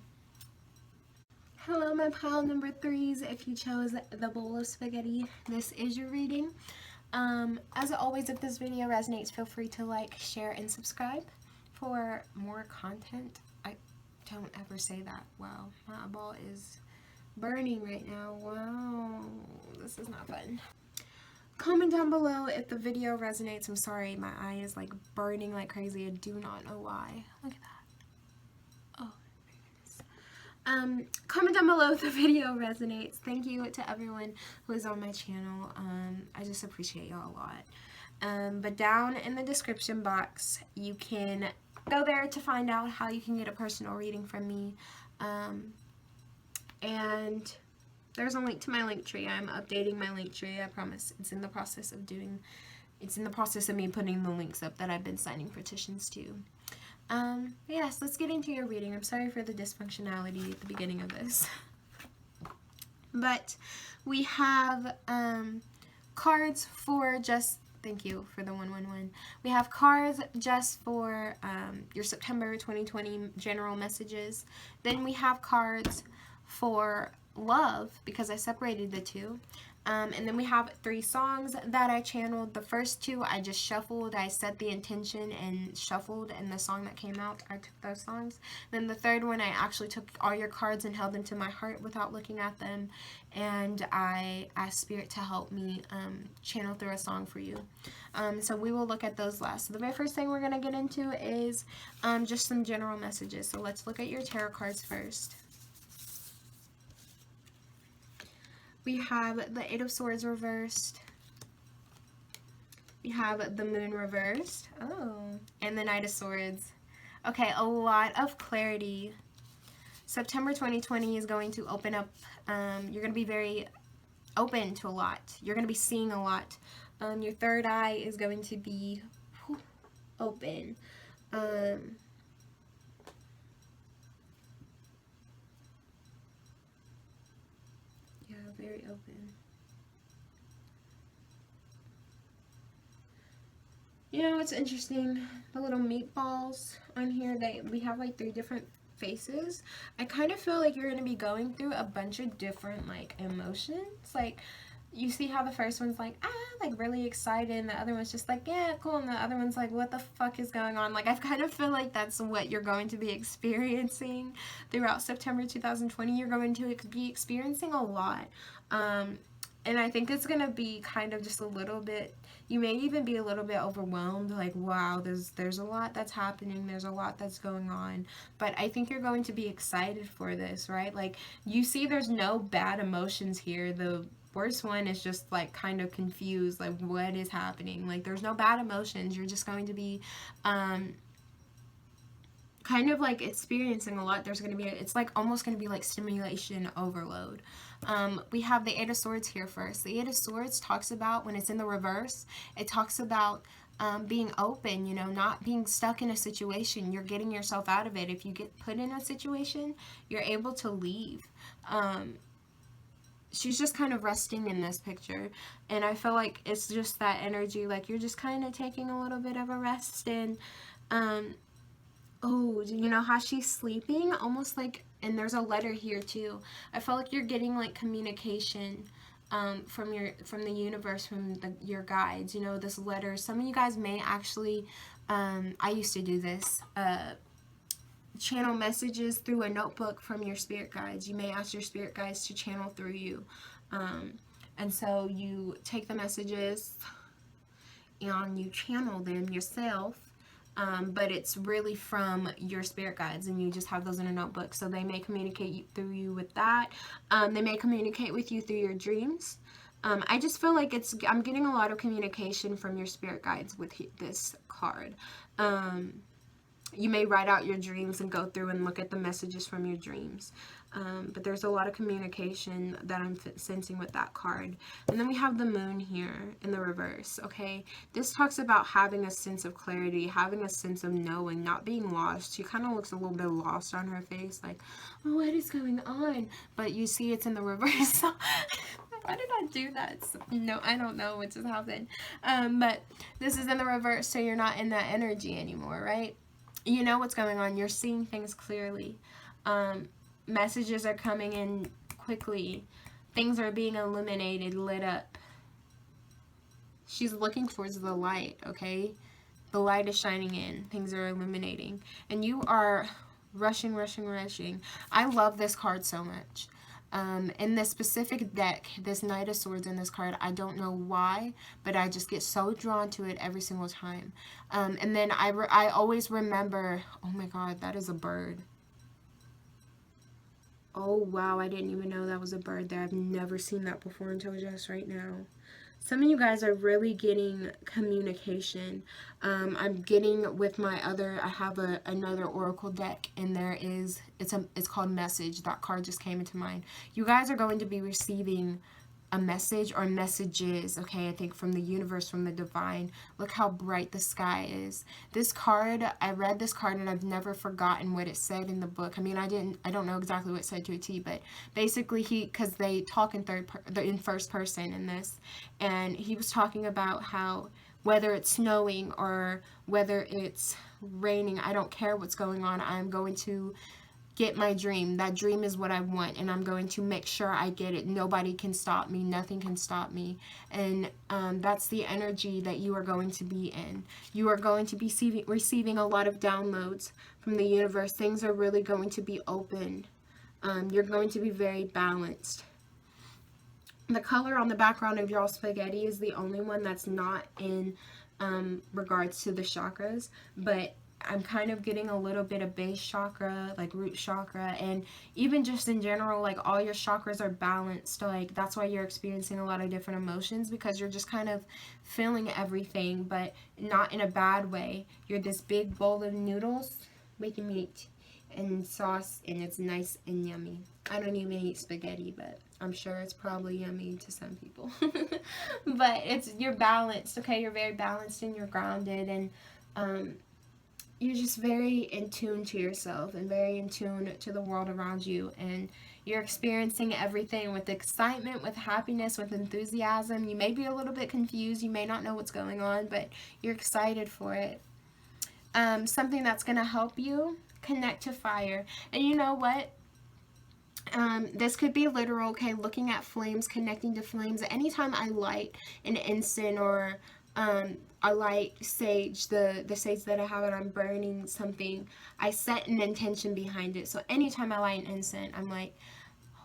Hello, my pile number 3s. If you chose the bowl of spaghetti, this is your reading. As always, if this video resonates, feel free to like, share, and subscribe for more content. I don't ever say that. Wow, my eyeball is burning right now. Wow, this is not fun. Comment down below if the video resonates. I'm sorry, my eye is like burning like crazy. I do not know why. Look at that. Comment down below if the video resonates. Thank you to everyone who is on my channel. I just appreciate y'all a lot. But down in the description box, you can go there to find out how you can get a personal reading from me. And there's a link to my link tree. I'm updating my link tree. I promise. It's in the process of me putting the links up that I've been signing petitions to. Yes, let's get into your reading. I'm sorry for the dysfunctionality at the beginning of this. But we have cards for just, thank you for the 111. We have cards just for your September 2020 general messages. Then we have cards for love, because I separated the two. And then we have 3 songs that I channeled. The first 2 I just shuffled. I set the intention and shuffled, and the song that came out, I took those songs. Then the third one, I actually took all your cards and held them to my heart without looking at them, and I asked Spirit to help me channel through a song for you. So we will look at those last. So the very first thing we're going to get into is just some general messages. So let's look at your tarot cards first. We have the 8 of Swords reversed. We have the Moon reversed. Oh. And the Knight of Swords. Okay, a lot of clarity. September 2020 is going to open up. You're going to be very open to a lot. You're going to be seeing a lot. Your third eye is going to be open. Very open. You know, it's interesting. The little meatballs on here, we have like 3 different faces. I kind of feel like you're going to be going through a bunch of different like emotions. Like, you see how the first one's like, like really excited, and the other one's just like, yeah, cool, and the other one's like, what the fuck is going on? Like, I kind of feel like that's what you're going to be experiencing throughout September 2020. You're going to be experiencing a lot. And I think it's gonna be kind of just a little bit, you may even be a little bit overwhelmed, like, wow, there's a lot that's happening, there's a lot that's going on. But I think you're going to be excited for this, right? Like, you see there's no bad emotions here. The worst one is just like kind of confused, like, what is happening? Like, there's no bad emotions. You're just going to be kind of like experiencing a lot. There's going to be, it's like almost going to be like stimulation overload. We have the Eight of Swords here first. The Eight of Swords talks about, when it's in the reverse, it talks about being open, you know, not being stuck in a situation. You're getting yourself out of it. If you get put in a situation, you're able to leave. She's just kind of resting in this picture, and I feel like it's just that energy, like you're just kind of taking a little bit of a rest. And oh, you know how she's sleeping? Almost like, and there's a letter here too. I feel like you're getting like communication from the universe, from your guides. You know, this letter. Some of you guys may actually, I used to do this, channel messages through a notebook from your spirit guides. You may ask your spirit guides to channel through you. And so you take the messages and you channel them yourself. But it's really from your spirit guides, and you just have those in a notebook. So they may communicate through you with that. They may communicate with you through your dreams. I just feel like I'm getting a lot of communication from your spirit guides with this card. You may write out your dreams and go through and look at the messages from your dreams. But there's a lot of communication that I'm sensing with that card. And then we have the moon here in the reverse, okay? This talks about having a sense of clarity, having a sense of knowing, not being lost. She kind of looks a little bit lost on her face, like, oh, what is going on? But you see it's in the reverse. Why did I do that? No, I don't know what just happened. But this is in the reverse, so you're not in that energy anymore, right? You know what's going on. You're seeing things clearly. Messages are coming in quickly. Things are being illuminated, lit up. She's looking towards the light, okay? The light is shining in. Things are illuminating. And you are rushing, rushing, rushing. I love this card so much. In this specific deck, this Knight of Swords in this card, I don't know why, but I just get so drawn to it every single time. And then I always remember, oh my god, that is a bird. Oh wow, I didn't even know that was a bird there. I've never seen that before until just right now. Some of you guys are really getting communication. I'm getting with my other, I have another oracle deck, and there is, it's called Message. That card just came into mind. You guys are going to be receiving a message or messages, okay, I think from the universe, from the divine. Look how bright the sky is. This card, I read this card and I've never forgotten what it said in the book. I mean, I don't know exactly what it said to a T, but basically because they talk in first person in this, and he was talking about how whether it's snowing or whether it's raining, I don't care what's going on, I'm going to get my dream. That dream is what I want, and I'm going to make sure I get it. Nobody can stop me. Nothing can stop me. And that's the energy that you are going to be in. You are going to be receiving a lot of downloads from the universe. Things are really going to be open. You're going to be very balanced. The color on the background of your spaghetti is the only one that's not in regards to the chakras, but I'm kind of getting a little bit of base chakra, like root chakra, and even just in general, like all your chakras are balanced. Like that's why you're experiencing a lot of different emotions, because you're just kind of feeling everything, but not in a bad way. You're this big bowl of noodles with meat and sauce, and it's nice and yummy. I don't even eat spaghetti, but I'm sure it's probably yummy to some people. But you're balanced, okay? You're very balanced and you're grounded, and you're just very in tune to yourself and very in tune to the world around you, and you're experiencing everything with excitement, with happiness, with enthusiasm. You may be a little bit confused, you may not know what's going on, but you're excited for it. Something that's going to help you connect to fire. And you know what? This could be literal, okay? Looking at flames, connecting to flames. Anytime I light an incense or I light sage, the sage that I have, and I'm burning something, I set an intention behind it. So anytime I light an incense, I'm like,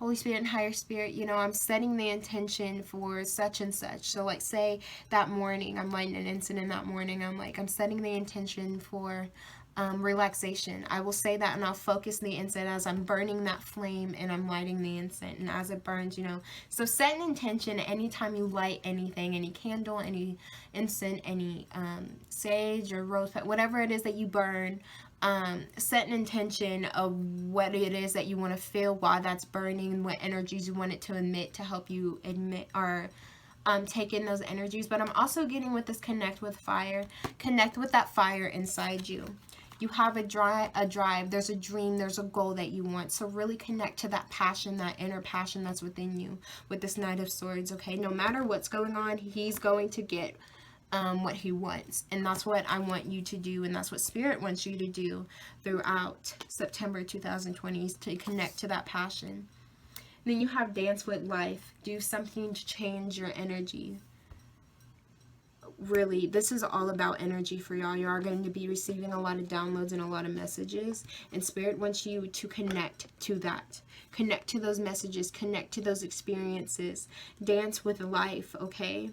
Holy Spirit and higher spirit, you know, I'm setting the intention for such and such. So like say that morning, I'm lighting an incense in that morning, I'm setting the intention for relaxation. I will say that and I'll focus the incense as I'm burning that flame and I'm lighting the incense, and as it burns, you know. So set an intention anytime you light anything, any candle, any incense, any sage or rose, whatever it is that you burn. Set an intention of what it is that you want to feel while that's burning, what energies you want it to emit to help you admit or take in those energies. But I'm also getting with this connect with fire. Connect with that fire inside you. You have a drive, there's a dream, there's a goal that you want. So really connect to that passion, that inner passion that's within you with this Knight of Swords, okay? No matter what's going on, he's going to get what he wants. And that's what I want you to do, and that's what Spirit wants you to do throughout September 2020, is to connect to that passion. And then you have Dance with Life. Do something to change your energy. Really, this is all about energy for y'all. You are going to be receiving a lot of downloads and a lot of messages, and Spirit wants you to connect to that. Connect to those messages, connect to those experiences. Dance with life, okay?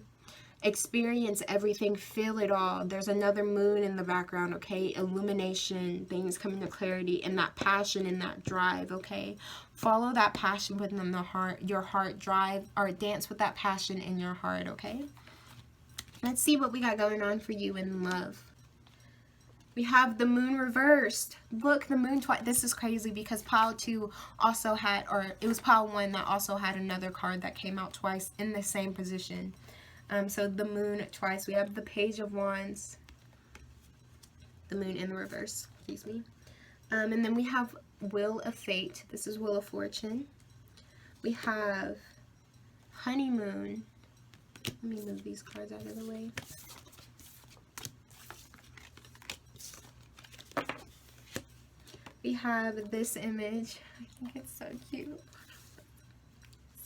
Experience everything, feel it all. There's another moon in the background, okay? Illumination, things coming to clarity, and that passion and that drive, okay? Follow that passion within the heart, your heart drive, or dance with that passion in your heart, okay? Let's see what we got going on for you in love. We have the moon reversed. Look, the moon twice. This is crazy because pile 2 also had, or it was pile 1 that also had another card that came out twice in the same position. So the moon twice. We have the Page of Wands. The moon in the reverse. Excuse me. And then we have Wheel of Fate. This is Wheel of Fortune. We have Honeymoon. Let me move these cards out of the way. We have this image. I think it's so cute.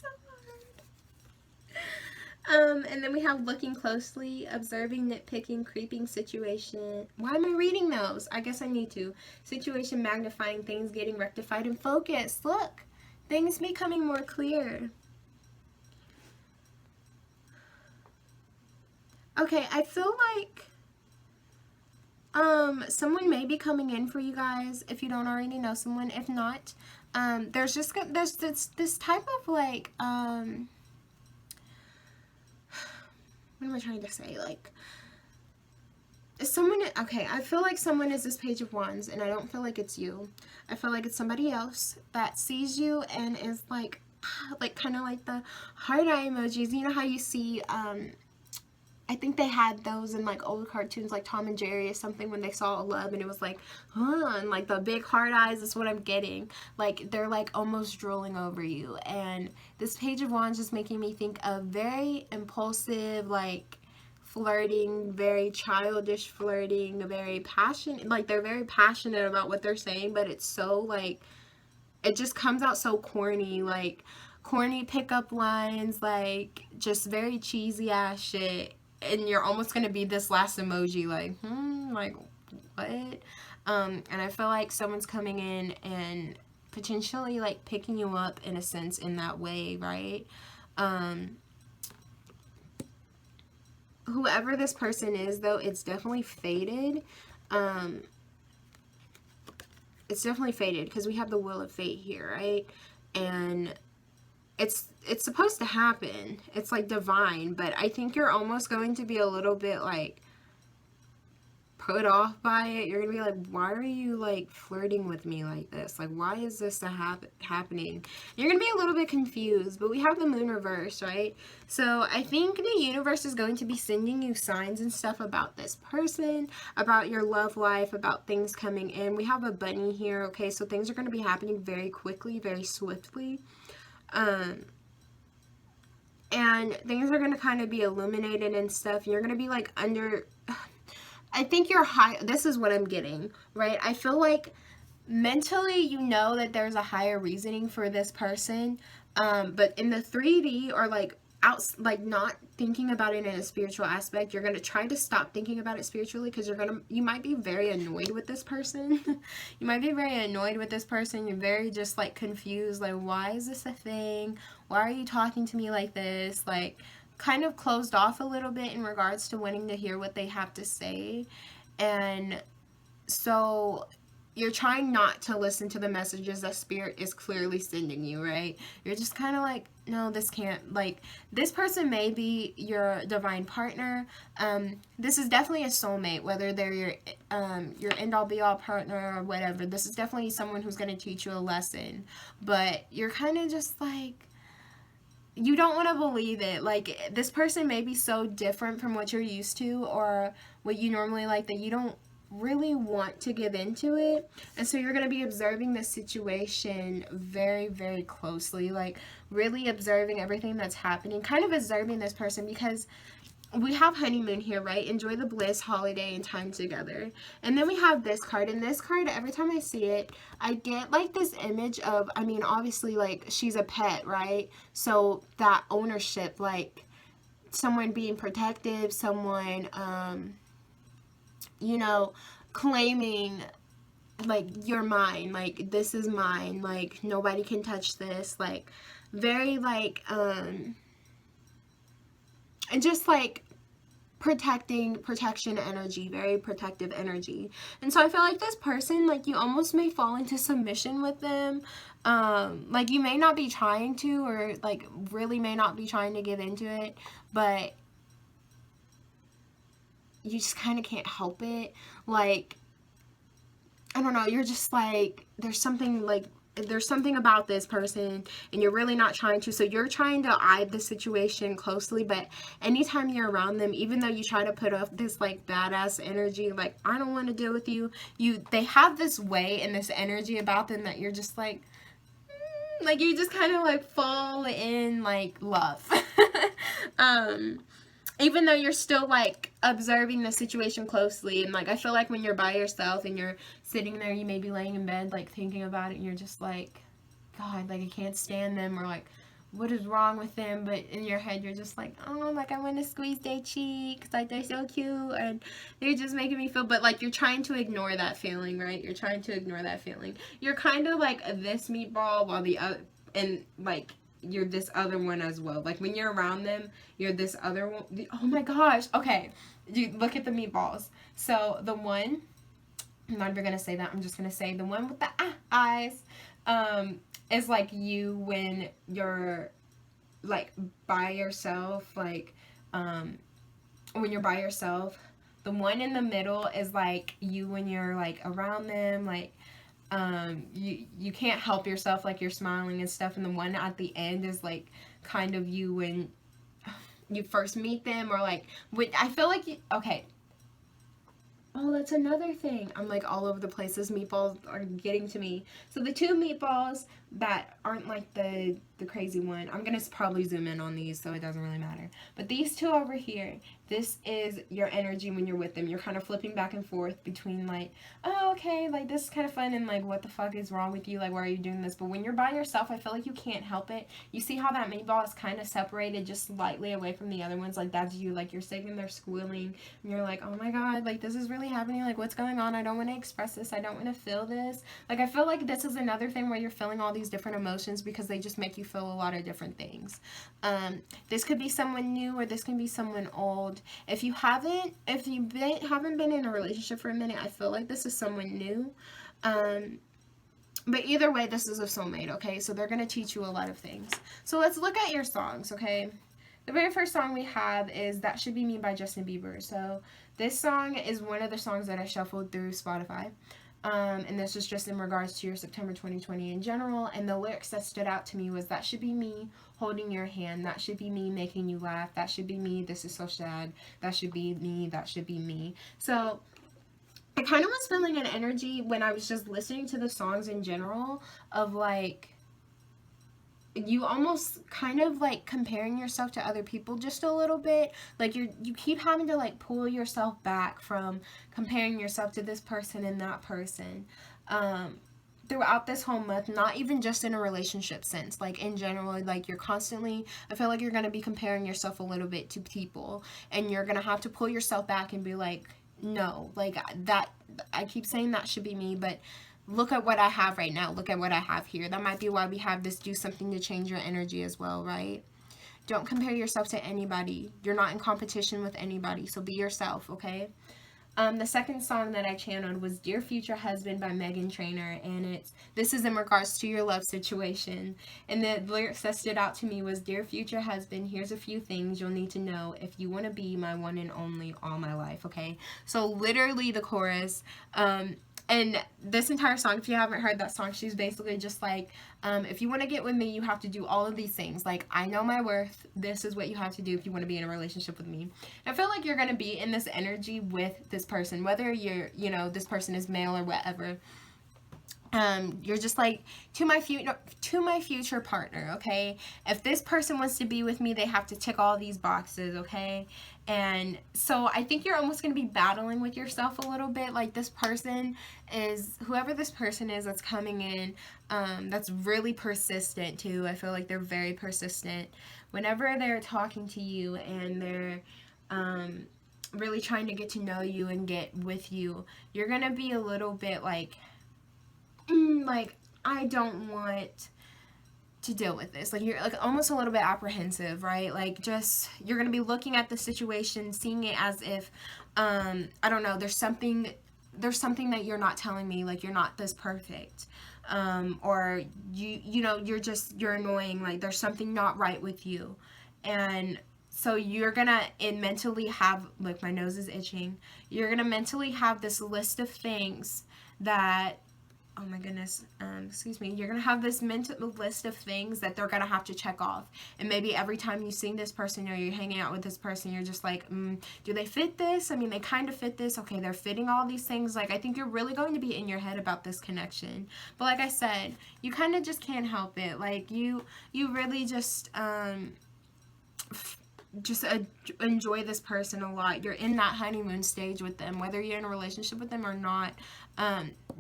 So hard. And then we have Looking Closely, Observing, Nitpicking, Creeping, Situation. Why am I reading those? I guess I need to. Situation, Magnifying, Things Getting Rectified, and Focus. Look, things becoming more clear. Okay, I feel like someone may be coming in for you guys if you don't already know someone. If not, there's this type of like what am I trying to say? Like someone, okay, I feel like someone is this Page of Wands, and I don't feel like it's you. I feel like it's somebody else that sees you and is like kind of like the heart eye emojis. You know how you see I think they had those in like old cartoons like Tom and Jerry or something, when they saw a love and it was like, huh, and like the big heart eyes is what I'm getting. Like they're like almost drooling over you. And this Page of Wands is making me think of very impulsive, like flirting, very childish flirting, very passionate, like they're very passionate about what they're saying, but it's so like, it just comes out so corny, like corny pickup lines, like just very cheesy ass shit. And you're almost going to be this last emoji like, like, what? And I feel like someone's coming in and potentially, like, picking you up in a sense in that way, right? Whoever this person is, though, it's definitely faded. It's definitely faded because we have the Wheel of Fate here, right? And it's supposed to happen. It's like divine, but I think you're almost going to be a little bit like put off by it. You're gonna be like, why are you like flirting with me like this? Like, why is this happening? You're gonna be a little bit confused, but we have the moon reversed, right? So I think the universe is going to be sending you signs and stuff about this person, about your love life, about things coming in. We have a bunny here, okay? So things are going to be happening very quickly, very swiftly. And things are going to kind of be illuminated and stuff. You're going to be like under, I think you're high. This is what I'm getting, right? I feel like mentally, you know that there's a higher reasoning for this person. But in the 3D, or like like not thinking about it in a spiritual aspect. You're going to try to stop thinking about it spiritually, because you might be very annoyed with this person. You might be very annoyed with this person. You're very just like confused, like, why is this a thing? Why are you talking to me like this? Like, kind of closed off a little bit in regards to wanting to hear what they have to say. And so you're trying not to listen to the messages that spirit is clearly sending you, right? You're just kind of like, no, this can't, like, this person may be your divine partner. This is definitely a soulmate, whether they're your end all be all partner or whatever. This is definitely someone who's going to teach you a lesson, but you're kind of just like, you don't want to believe it. Like, this person may be so different from what you're used to or what you normally like that you don't really want to give into it. And so you're going to be observing the situation very, very closely, like really observing everything that's happening, kind of observing this person, because we have honeymoon here, right? Enjoy the bliss, holiday, and time together. And then we have this card, and this card, every time I see it, I get like this image of, I mean, obviously, like, she's a pet, right? So that ownership, like someone being protective, someone you know, claiming, like, you're mine, like, this is mine, like, nobody can touch this, like, very, like, and just, like, protection energy, very protective energy. And so I feel like this person, like, you almost may fall into submission with them. Like, you may not be trying to, or, like, really may not be trying to get into it, but you just kind of can't help it. Like, I don't know, you're just like, there's something about this person, and you're really not trying to, so you're trying to eye the situation closely, but anytime you're around them, even though you try to put off this like badass energy, like, I don't want to deal with you, they have this way and this energy about them that you're just like, like, you just kind of like fall in like love. Even though you're still like observing the situation closely, and like, I feel like when you're by yourself and you're sitting there, you may be laying in bed like thinking about it, and you're just like, God, like, I can't stand them, or like, what is wrong with them? But in your head, you're just like, oh, like, I want to squeeze their cheeks, like, they're so cute and they're just making me feel, but like, you're trying to ignore that feeling, right? You're trying to ignore that feeling. You're kind of like this meatball, while the other, and like, you're this other one as well. Like, when you're around them, you're this other one. Oh my gosh. Okay. You look at the meatballs. So the one, I'm not even going to say that. I'm just going to say the one with the eyes is like you when you're like by yourself. Like, when you're by yourself. The one in the middle is like you when you're like around them. Like, you can't help yourself, like, you're smiling and stuff, and the one at the end is like kind of you when you first meet them, or like when I feel like okay, oh, that's another thing, I'm like all over the place, those meatballs are getting to me. So the two meatballs that aren't like the crazy one, I'm gonna probably zoom in on these so it doesn't really matter, but these two over here, this is your energy when you're with them. You're kind of flipping back and forth between like, oh, okay, like, this is kind of fun, and like, what the fuck is wrong with you, like, why are you doing this? But when you're by yourself, I feel like you can't help it. You see how that meatball is kind of separated just slightly away from the other ones, like, that's you, like, you're sitting there squealing, and you're like, oh my God, like, this is really happening, like, what's going on? I don't want to express this, I don't want to feel this. Like, I feel like this is another thing where you're feeling all these different emotions because they just make you feel a lot of different things. This could be someone new, or this can be someone old. If you haven't been in a relationship for a minute, I feel like this is someone new. But either way, this is a soulmate, okay? So they're going to teach you a lot of things. So let's look at your songs, okay? The very first song we have is That Should Be Me by Justin Bieber. So this song is one of the songs that I shuffled through Spotify. And this is just in regards to your September 2020 in general. And the lyrics that stood out to me was, that should be me holding your hand. That should be me making you laugh. That should be me. This is so sad. That should be me. That should be me. So I kind of was feeling an energy when I was just listening to the songs in general of like, you almost kind of like comparing yourself to other people just a little bit. Like, you keep having to like pull yourself back from comparing yourself to this person and that person. throughout this whole month, not even just in a relationship sense, like in general, like you're constantly, I feel like you're going to be comparing yourself a little bit to people, and you're going to have to pull yourself back and be like, no, like that, I keep saying that should be me, but look at what I have right now. Look at what I have here. That might be why we have this do something to change your energy as well, right? Don't compare yourself to anybody. You're not in competition with anybody, so be yourself, okay? The second song that I channeled was Dear Future Husband by Meghan Trainor, and this is in regards to your love situation. And the lyrics that stood out to me was, Dear Future Husband, here's a few things you'll need to know if you want to be my one and only all my life, okay? So literally the chorus, and this entire song, if you haven't heard that song, she's basically just like, if you want to get with me, you have to do all of these things. Like, I know my worth. This is what you have to do if you want to be in a relationship with me. And I feel like you're going to be in this energy with this person, whether you're, you know, this person is male or whatever. You're just like, to my future partner, okay? If this person wants to be with me, they have to tick all these boxes, okay? And so I think you're almost going to be battling with yourself a little bit. Like, this person is, whoever this person is that's coming in, that's really persistent too. I feel like they're very persistent. Whenever they're talking to you and they're really trying to get to know you and get with you, you're going to be a little bit like, I don't want to deal with this. Like, you're like almost a little bit apprehensive, right? Like, just, you're going to be looking at the situation, seeing it as if, I don't know, there's something that you're not telling me, like, you're not this perfect. Or you know, you're annoying, like, there's something not right with you. And so you're gonna mentally have, like, my nose is itching. You're gonna mentally have this list of things that, oh my goodness, excuse me, you're going to have this mental list of things that they're going to have to check off. And maybe every time you see this person or you're hanging out with this person, you're just like, do they fit this? I mean, they kind of fit this. Okay, they're fitting all these things. Like, I think you're really going to be in your head about this connection. But like I said, you kind of just can't help it. Like, you really just enjoy this person a lot. You're in that honeymoon stage with them, whether you're in a relationship with them or not.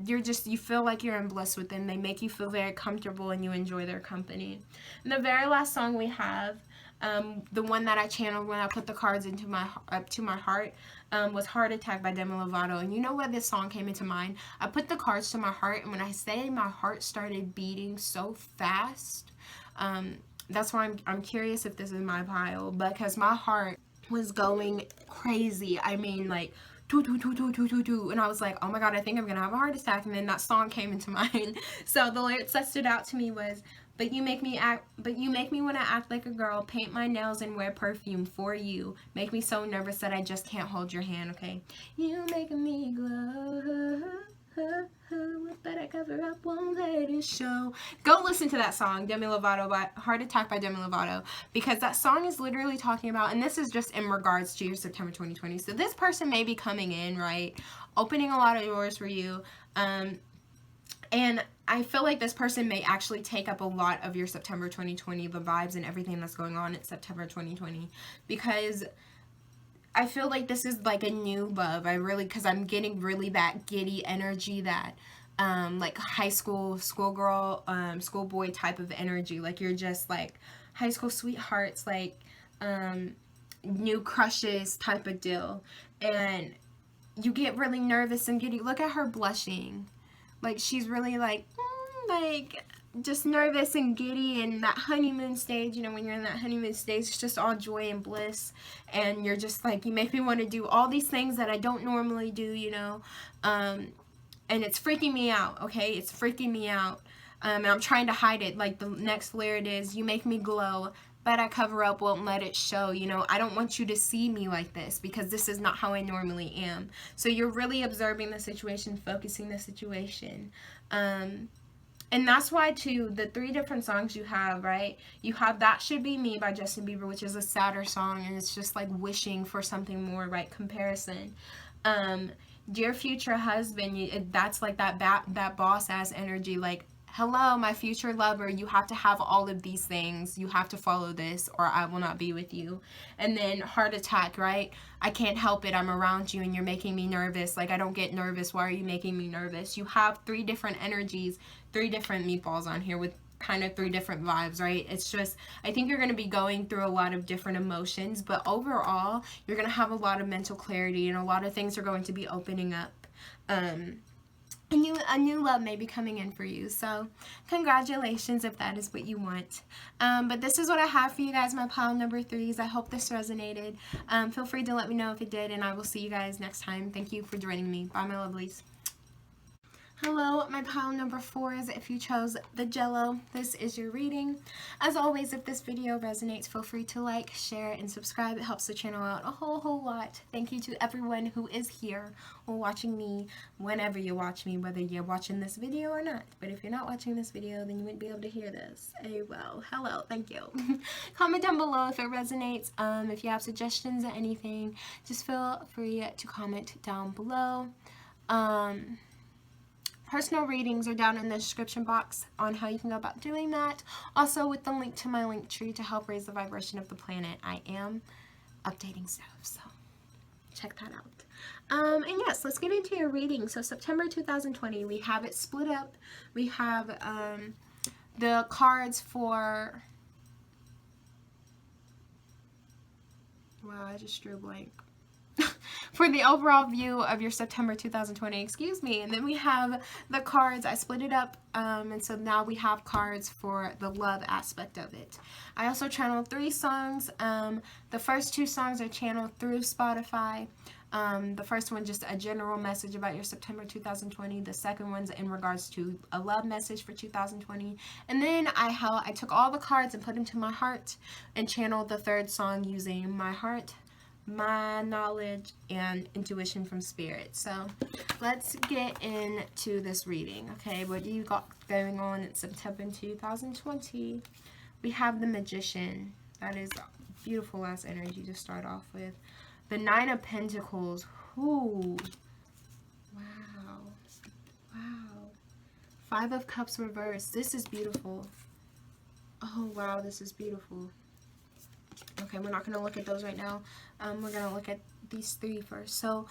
You feel like you're in bliss with them. They make you feel very comfortable and you enjoy their company. And the very last song we have, the one that I channeled when I put the cards up to my heart, was Heart Attack by Demi Lovato. And you know where this song came into mind? I put the cards to my heart, and when I say my heart started beating so fast, that's why I'm curious if this is my pile, because my heart was going crazy. I mean, like, and I was like, oh my god, I think I'm gonna have a heart attack. And then that song came into mind. So the lyrics that stood out to me was, but you make me want to act like a girl, paint my nails and wear perfume for you, make me so nervous that I just can't hold your hand. Okay, you making me glow, but I cover up, won't let it show. Go listen to that song, Demi Lovato, by Heart Attack by Demi Lovato, because that song is literally talking about, and this is just in regards to your September 2020. So this person may be coming in, right, opening a lot of doors for you, and I feel like this person may actually take up a lot of your September 2020, the vibes and everything that's going on in September 2020, because I feel like this is like a new love. Because I'm getting really that giddy energy, that like high school, schoolgirl, schoolboy type of energy. Like, you're just like high school sweethearts, like new crushes type of deal. And you get really nervous and giddy. Look at her blushing. Like, she's really like just nervous and giddy, and that honeymoon stage, you know, when you're in that honeymoon stage, it's just all joy and bliss, and you're just like, you make me want to do all these things that I don't normally do, you know, and it's freaking me out, okay, it's freaking me out, and I'm trying to hide it. Like, the next lyric is, you make me glow, but I cover up, won't let it show, you know, I don't want you to see me like this, because this is not how I normally am. So you're really observing the situation, focusing the situation, and that's why, too, the 3 different songs you have, right? You have That Should Be Me by Justin Bieber, which is a sadder song, and it's just like wishing for something more, right? Comparison. Dear Future Husband, that's like that boss-ass energy, like, hello, my future lover, you have to have all of these things. You have to follow this or I will not be with you. And then heart attack, right? I can't help it. I'm around you and you're making me nervous. Like, I don't get nervous. Why are you making me nervous? You have 3 different energies, 3 different meatballs on here with kind of 3 different vibes, right? It's just, I think you're going to be going through a lot of different emotions, but overall, you're going to have a lot of mental clarity and a lot of things are going to be opening up. A new love may be coming in for you, so congratulations if that is what you want. But this is what I have for you guys, my pile number 3s. I hope this resonated. Feel free to let me know if it did, and I will see you guys next time. Thank you for joining me. Bye, my lovelies. Hello, my pile number 4s. If you chose the Jello, this is your reading. As always, if this video resonates, feel free to like, share, and subscribe. It helps the channel out a whole lot. Thank you to everyone who is here or watching me whenever you watch me, whether you're watching this video or not. But if you're not watching this video, then you wouldn't be able to hear this. Well, hello, thank you. Comment down below if it resonates. If you have suggestions or anything, just feel free to comment down below. Personal readings are down in the description box on how you can go about doing that. Also, with the link to my link tree to help raise the vibration of the planet, I am updating stuff, so check that out. And yes, let's get into your reading. So September 2020, we have it split up. We have the cards for... Wow, I just drew a blank. For the overall view of your September 2020, excuse me. And then we have the cards. I split it up, and so now we have cards for the love aspect of it. I also channeled 3 songs. The first 2 songs are channeled through Spotify. The first one, just a general message about your September 2020. The second one's in regards to a love message for 2020. And then I took all the cards and put them to my heart and channeled the 3rd song using my heart, my knowledge, and intuition from spirit. So let's get into this reading. Okay, what do you got going on in September 2020? We have the Magician. That is beautiful ass energy to start off with. The 9 of Pentacles. Ooh, wow, wow. 5 of Cups reversed. This is beautiful. Oh wow, this is beautiful. Okay, we're not going to look at those right now. We're going to look at these 3 first. So,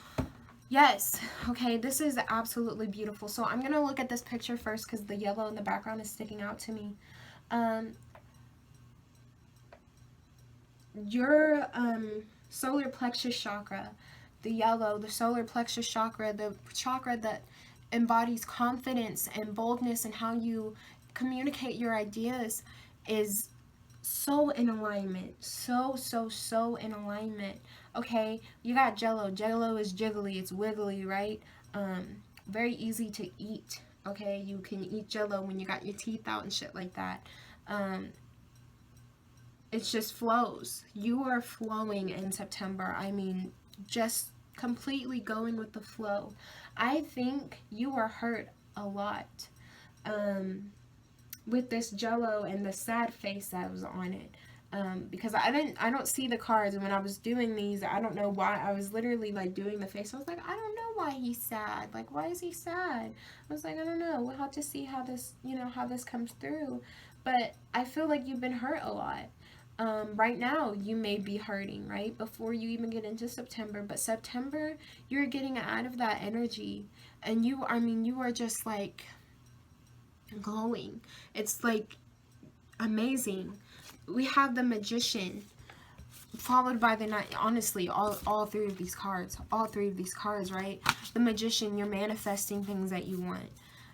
yes. Okay, this is absolutely beautiful. So, I'm going to look at this picture first because the yellow in the background is sticking out to me. Your solar plexus chakra, the yellow, the solar plexus chakra, the chakra that embodies confidence and boldness and how you communicate your ideas, is so in alignment. So in alignment. Okay, you got Jello. Jello is jiggly, it's wiggly, right? Very easy to eat. Okay, you can eat Jello when you got your teeth out and shit like that. It just flows. You are flowing in September. I mean, just completely going with the flow. I think you are hurt a lot. With this Jello and the sad face that was on it, because I don't see the cards, and when I was doing these, I don't know why, I was literally like doing the face. I was like, I don't know why he's sad. Like, why is he sad? I was like, I don't know. We'll have to see how this, how this comes through. But I feel like you've been hurt a lot. Right now, you may be hurting, right? Before you even get into September. But September, you're getting out of that energy, and you are just like glowing. It's like amazing. We have the Magician followed by the 9. Honestly, all 3 of these cards, right? The Magician, you're manifesting things that you want.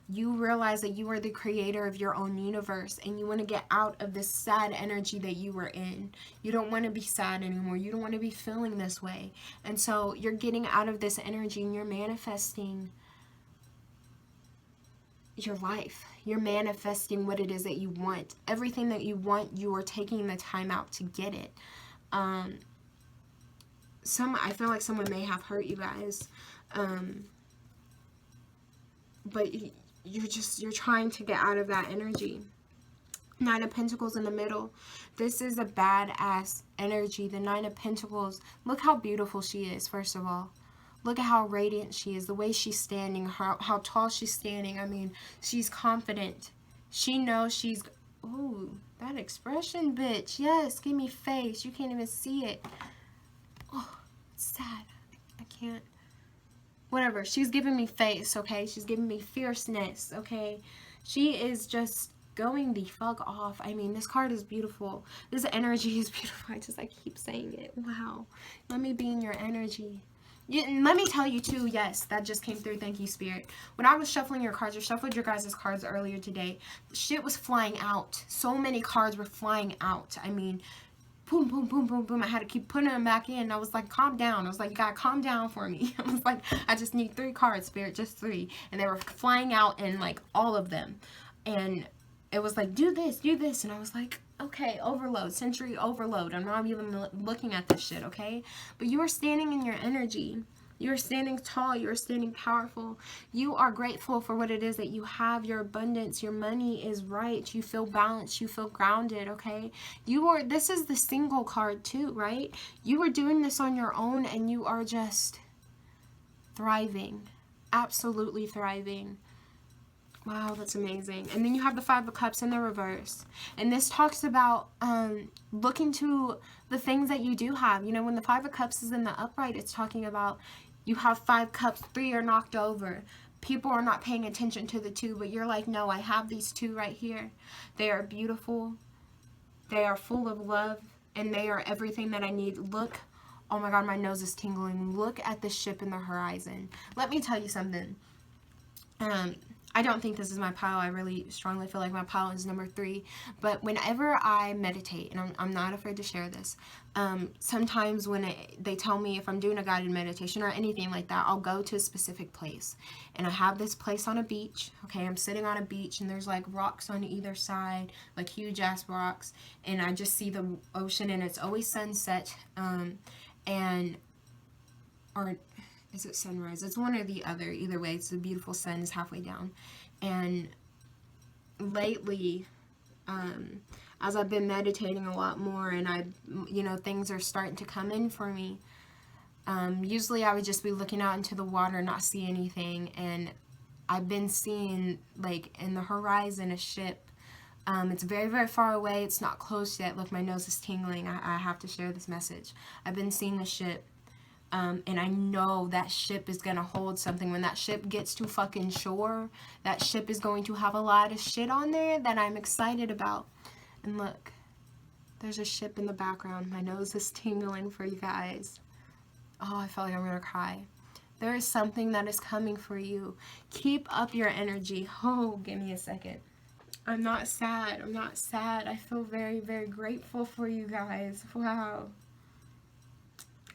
You realize that you are the creator of your own universe, and you want to get out of this sad energy that you were in. You don't want to be sad anymore. You don't want to be feeling this way. And so you're getting out of this energy, and you're manifesting your life. You're manifesting what it is that you want. Everything that you want, you are taking the time out to get it. I feel like someone may have hurt you guys, but you're trying to get out of that energy. 9 of Pentacles in the middle. This is a badass energy. The 9 of Pentacles. Look how beautiful she is, first of all. Look at how radiant she is, the way she's standing, how tall she's standing. I mean, she's confident. She knows she's, ooh, that expression, bitch. Yes, give me face. You can't even see it. Oh, it's sad. I can't. Whatever. She's giving me face, okay? She's giving me fierceness, okay? She is just going the fuck off. I mean, this card is beautiful. This energy is beautiful. I keep saying it. Wow. Let me be in your energy. Let me tell you too, yes, that just came through. Thank you, Spirit. When I was shuffling your cards, or shuffled your guys' cards earlier today, shit was flying out. So many cards were flying out. I mean, boom, boom, boom, boom, boom. I had to keep putting them back in. I was like, calm down. I was like, you gotta calm down for me. I was like, I just need 3 cards, Spirit, just 3. And they were flying out in like all of them. And it was like, do this, do this. And I was like, okay, overload, sensory overload. I'm not even looking at this shit, okay? But you are standing in your energy. You are standing tall. You are standing powerful. You are grateful for what it is that you have, your abundance. Your money is right. You feel balanced. You feel grounded, okay? This is the single card too, right? You are doing this on your own and you are just thriving. Absolutely thriving. Wow, that's amazing. And then you have the 5 of Cups in the reverse. And this talks about looking to the things that you do have. You know, when the 5 of Cups is in the upright, it's talking about you have 5 cups, 3 are knocked over. People are not paying attention to the 2, but you're like, no, I have these 2 right here. They are beautiful. They are full of love. And they are everything that I need. Look. Oh my God, my nose is tingling. Look at the ship in the horizon. Let me tell you something. I don't think this is my pile. I really strongly feel like my pile is number 3. But whenever I meditate, and I'm not afraid to share this, sometimes when they tell me if I'm doing a guided meditation or anything like that, I'll go to a specific place. And I have this place on a beach. Okay, I'm sitting on a beach and there's like rocks on either side, like huge ass rocks. And I just see the ocean and it's always sunset. Or is it sunrise? It's one or the other. Either way, it's a beautiful sun is halfway down. And lately, as I've been meditating a lot more and things are starting to come in for me, usually I would just be looking out into the water, not see anything. And I've been seeing, like, in the horizon, a ship. It's very, very far away. It's not close yet. Look, my nose is tingling. I have to share this message. I've been seeing the ship. And I know that ship is gonna hold something. When that ship gets to fucking shore, that ship is going to have a lot of shit on there that I'm excited about. And look, there's a ship in the background. My nose is tingling for you guys. Oh, I feel like I'm gonna cry. There is something that is coming for you. Keep up your energy. Oh, give me a second. I'm not sad. I'm not sad. I feel very, very grateful for you guys. Wow.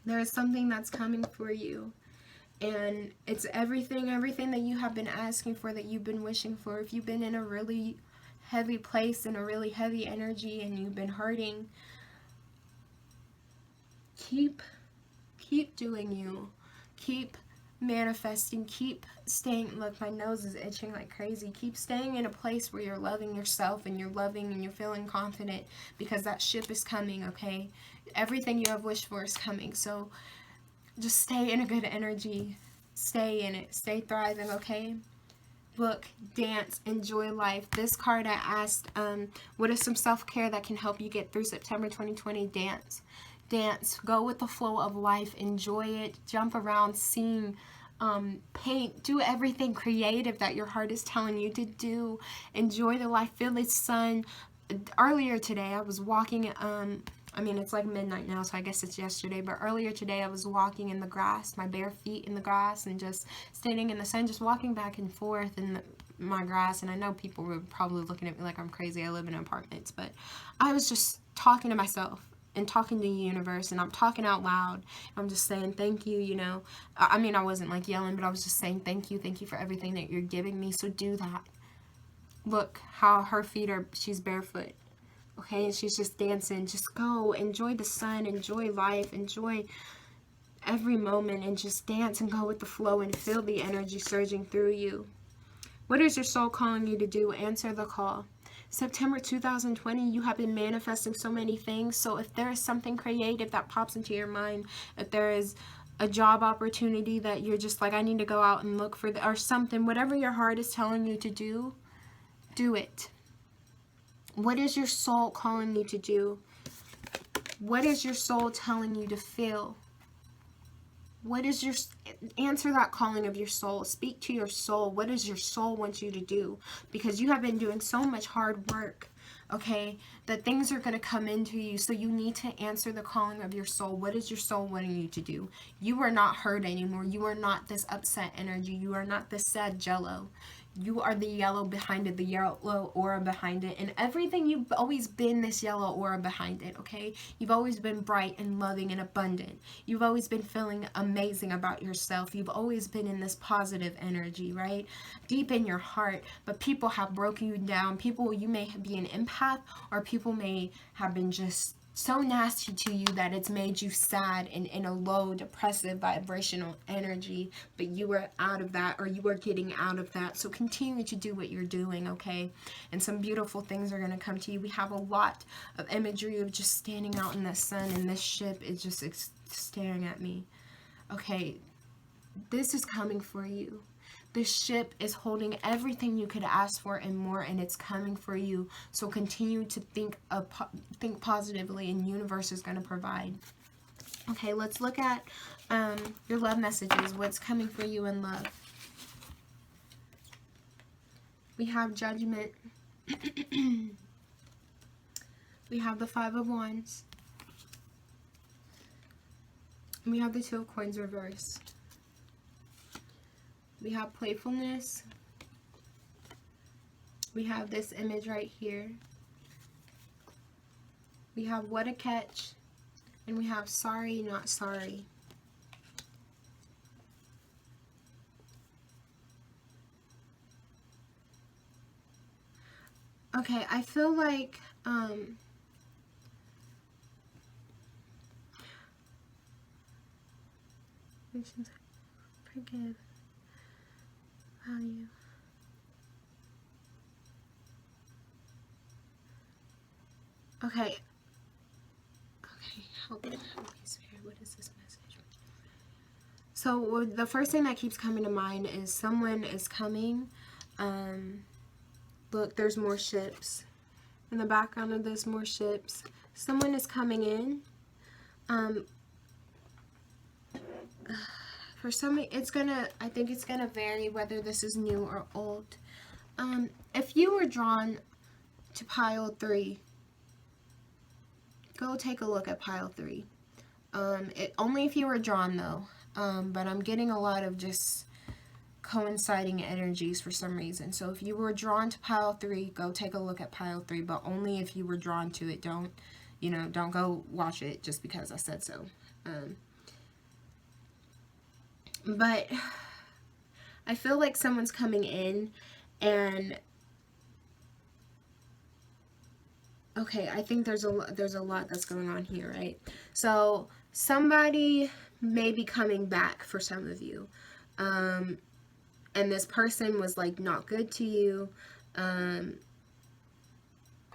There is something that's coming for you. And it's everything that you have been asking for, that you've been wishing for. If you've been in a really heavy place, in a really heavy energy, and you've been hurting, keep doing you. Keep manifesting. Keep staying. Look, my nose is itching like crazy. Keep staying in a place where you're loving yourself and you're loving and you're feeling confident, because that ship is coming, okay? Everything you have wished for is coming. So just stay in a good energy. Stay in it. Stay thriving, okay? Look, dance, enjoy life. This card I asked, what is some self-care that can help you get through September 2020? Dance. Dance. Go with the flow of life. Enjoy it. Jump around, sing, paint. Do everything creative that your heart is telling you to do. Enjoy the life. Feel the sun. Earlier today, I was walking, I mean, it's like midnight now, so I guess it's yesterday, but earlier today I was walking in the grass, my bare feet in the grass, and just standing in the sun, just walking back and forth in my grass. And I know people were probably looking at me like I'm crazy. I live in apartments, but I was just talking to myself and talking to the universe, and I'm talking out loud. I'm just saying thank you, you know. I mean, I wasn't like yelling, but I was just saying thank you for everything that you're giving me, so do that. Look how her feet are, she's barefoot. Okay, and she's just dancing. Just go, enjoy the sun, enjoy life, enjoy every moment, and just dance and go with the flow and feel the energy surging through you. What is your soul calling you to do? Answer the call. September 2020, you have been manifesting so many things. So if there is something creative that pops into your mind, if there is a job opportunity that you're just like, I need to go out and look for, or something, whatever your heart is telling you to do, do it. What is your soul calling you to do? What is your soul telling you to feel? What is your, answer that calling of your soul. Speak to your soul. What does your soul want you to do? Because you have been doing so much hard work, okay, that things are going to come into you. So you need to answer the calling of your soul. What is your soul wanting you to do? You are not hurt anymore. You are not this upset energy. You are not this sad jello. You are the yellow behind it, the yellow aura behind it, and everything. You've always been this yellow aura behind it, okay? You've always been bright and loving and abundant. You've always been feeling amazing about yourself. You've always been in this positive energy, right? Deep in your heart, but people have broken you down. People, you may be an empath, or people may have been just so nasty to you that it's made you sad and in a low depressive vibrational energy, but you are out of that, or you are getting out of that. So continue to do what you're doing, okay? And some beautiful things are going to come to you. We have a lot of imagery of just standing out in the sun, and this ship is just staring at me. Okay, this is coming for you. This ship is holding everything you could ask for and more, and it's coming for you. So continue to think positively, and universe is going to provide. Okay, let's look at your love messages. What's coming for you in love? We have Judgment. We have the Five of Wands. And we have the Two of Coins reversed. We have Playfulness. We have this image right here. We have What a Catch. And we have Sorry, Not Sorry. Okay, I feel like forgive, value. Okay. Help me, Spirit. What is this message? So the first thing that keeps coming to mind is someone is coming. Look, there's more ships. In the background of this, more ships. Someone is coming in. For some, I think it's gonna vary whether this is new or old. If you were drawn to pile 3, go take a look at pile 3. Only if you were drawn though. But I'm getting a lot of just coinciding energies for some reason. So if you were drawn to pile 3, go take a look at pile 3, but only if you were drawn to it. Don't go watch it just because I said so. But I feel like someone's coming in, and okay, I think there's a lot that's going on here, right? So somebody may be coming back for some of you, and this person was like not good to you.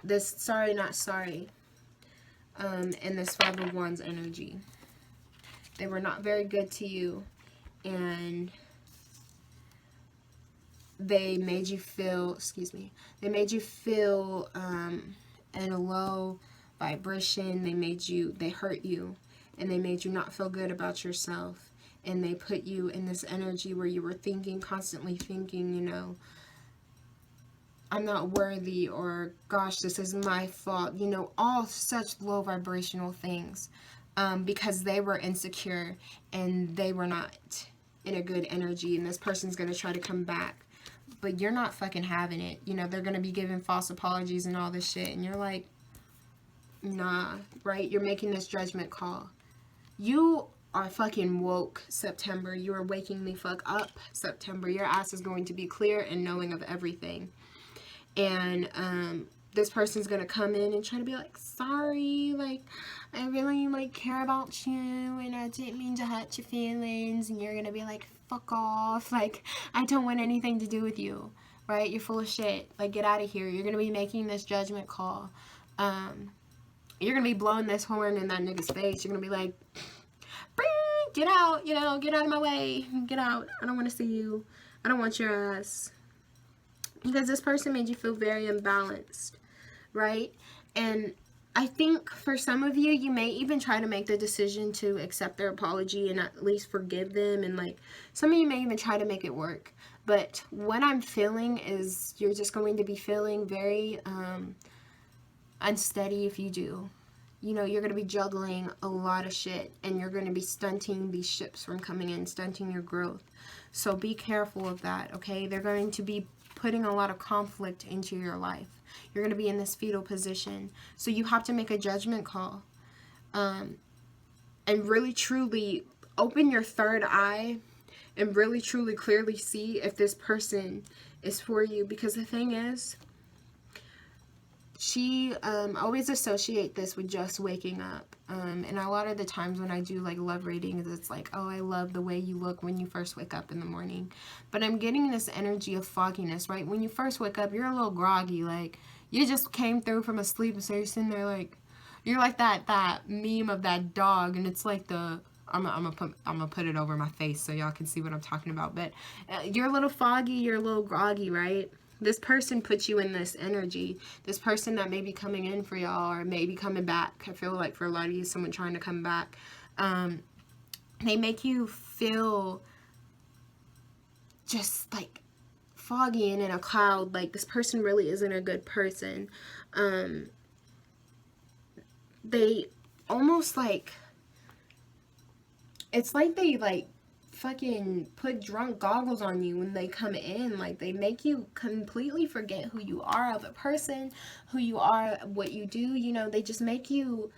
This Sorry, Not Sorry, and this Five of Wands energy. They were not very good to you, and they made you feel, they made you feel in a low vibration. They hurt you, and they made you not feel good about yourself, and they put you in this energy where you were constantly thinking, I'm not worthy, or gosh, this is my fault, all such low vibrational things, because they were insecure and they were not in a good energy, and this person's going to try to come back, but you're not fucking having it. They're going to be giving false apologies and all this shit, and you're like, nah, right? You're making this judgment call. You are fucking woke, September. You are waking the fuck up, September. Your ass is going to be clear and knowing of everything. And this person's gonna come in and try to be like, sorry, like, I really care about you, and I didn't mean to hurt your feelings. And you're gonna be like, fuck off, like, I don't want anything to do with you, right? You're full of shit, like, get out of here. You're gonna be making this judgment call. You're gonna be blowing this horn in that nigga's face. You're gonna be like, get out, get out of my way, get out. I don't want to see you. I don't want your ass. Because this person made you feel very imbalanced, right? And I think for some of you, you may even try to make the decision to accept their apology and at least forgive them. And like some of you may even try to make it work. But what I'm feeling is you're just going to be feeling very unsteady if you do. You know, you're going to be juggling a lot of shit and you're going to be stunting these ships from coming in, stunting your growth. So be careful of that, okay? They're going to be putting a lot of conflict into your life. You're going to be in this fetal position. So you have to make a judgment call. And really truly open your third eye and really truly clearly see if this person is for you. Because the thing is, she always associate this with just waking up. And a lot of the times when I do like love readings, it's like, oh, I love the way you look when you first wake up in the morning. But I'm getting this energy of fogginess, right? When you first wake up, you're a little groggy, like you just came through from a sleep, and so you're sitting there like, you're like that meme of that dog, and it's like the, I'm gonna put it over my face so y'all can see what I'm talking about. But you're a little foggy, you're a little groggy, right? This person puts you in this energy. This person that may be coming in for y'all or maybe coming back. I feel like for a lot of you, someone trying to come back. They make you feel just like foggy and in a cloud. Like this person really isn't a good person. They almost like, it's like they like fucking put drunk goggles on you when they come in. Like they make you completely forget who you are of a person, who you are, what you do. You know, they just make you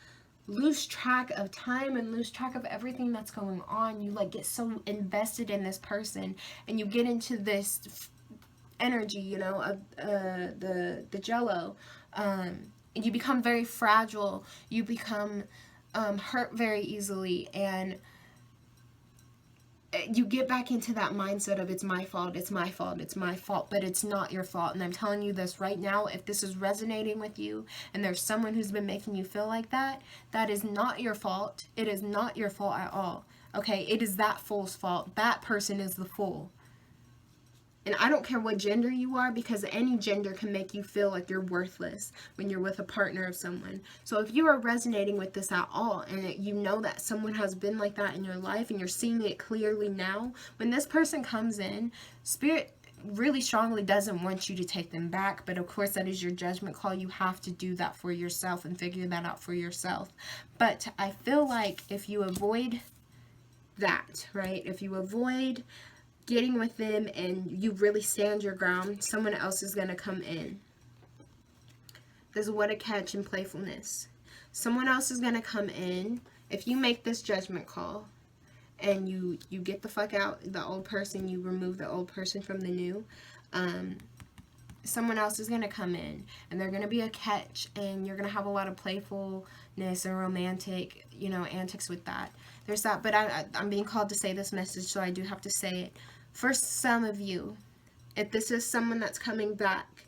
lose track of time and lose track of everything that's going on. You like get so invested in this person and you get into this energy, you know, of the jello. You become very fragile. You become hurt very easily, and you get back into that mindset of it's my fault, it's my fault, it's my fault, but it's not your fault. And I'm telling you this right now, if this is resonating with you and there's someone who's been making you feel like that, that is not your fault. It is not your fault at all. Okay, it is that fool's fault. That person is the fool. And I don't care what gender you are, because any gender can make you feel like you're worthless when you're with a partner of someone. So if you are resonating with this at all, and you know that someone has been like that in your life and you're seeing it clearly now, when this person comes in, Spirit really strongly doesn't want you to take them back. But of course, that is your judgment call. You have to do that for yourself and figure that out for yourself. But I feel like if you avoid that, right? If you avoid getting with them and you really stand your ground, someone else is going to come in. There's what a catch in playfulness. Someone else is going to come in. If you make this judgment call and you get the fuck out the old person, you remove the old person from the new, someone else is going to come in and they're going to be a catch, and you're going to have a lot of playfulness and romantic, you know, antics with that. There's that, but I'm being called to say this message, so I do have to say it. For some of you, if this is someone that's coming back,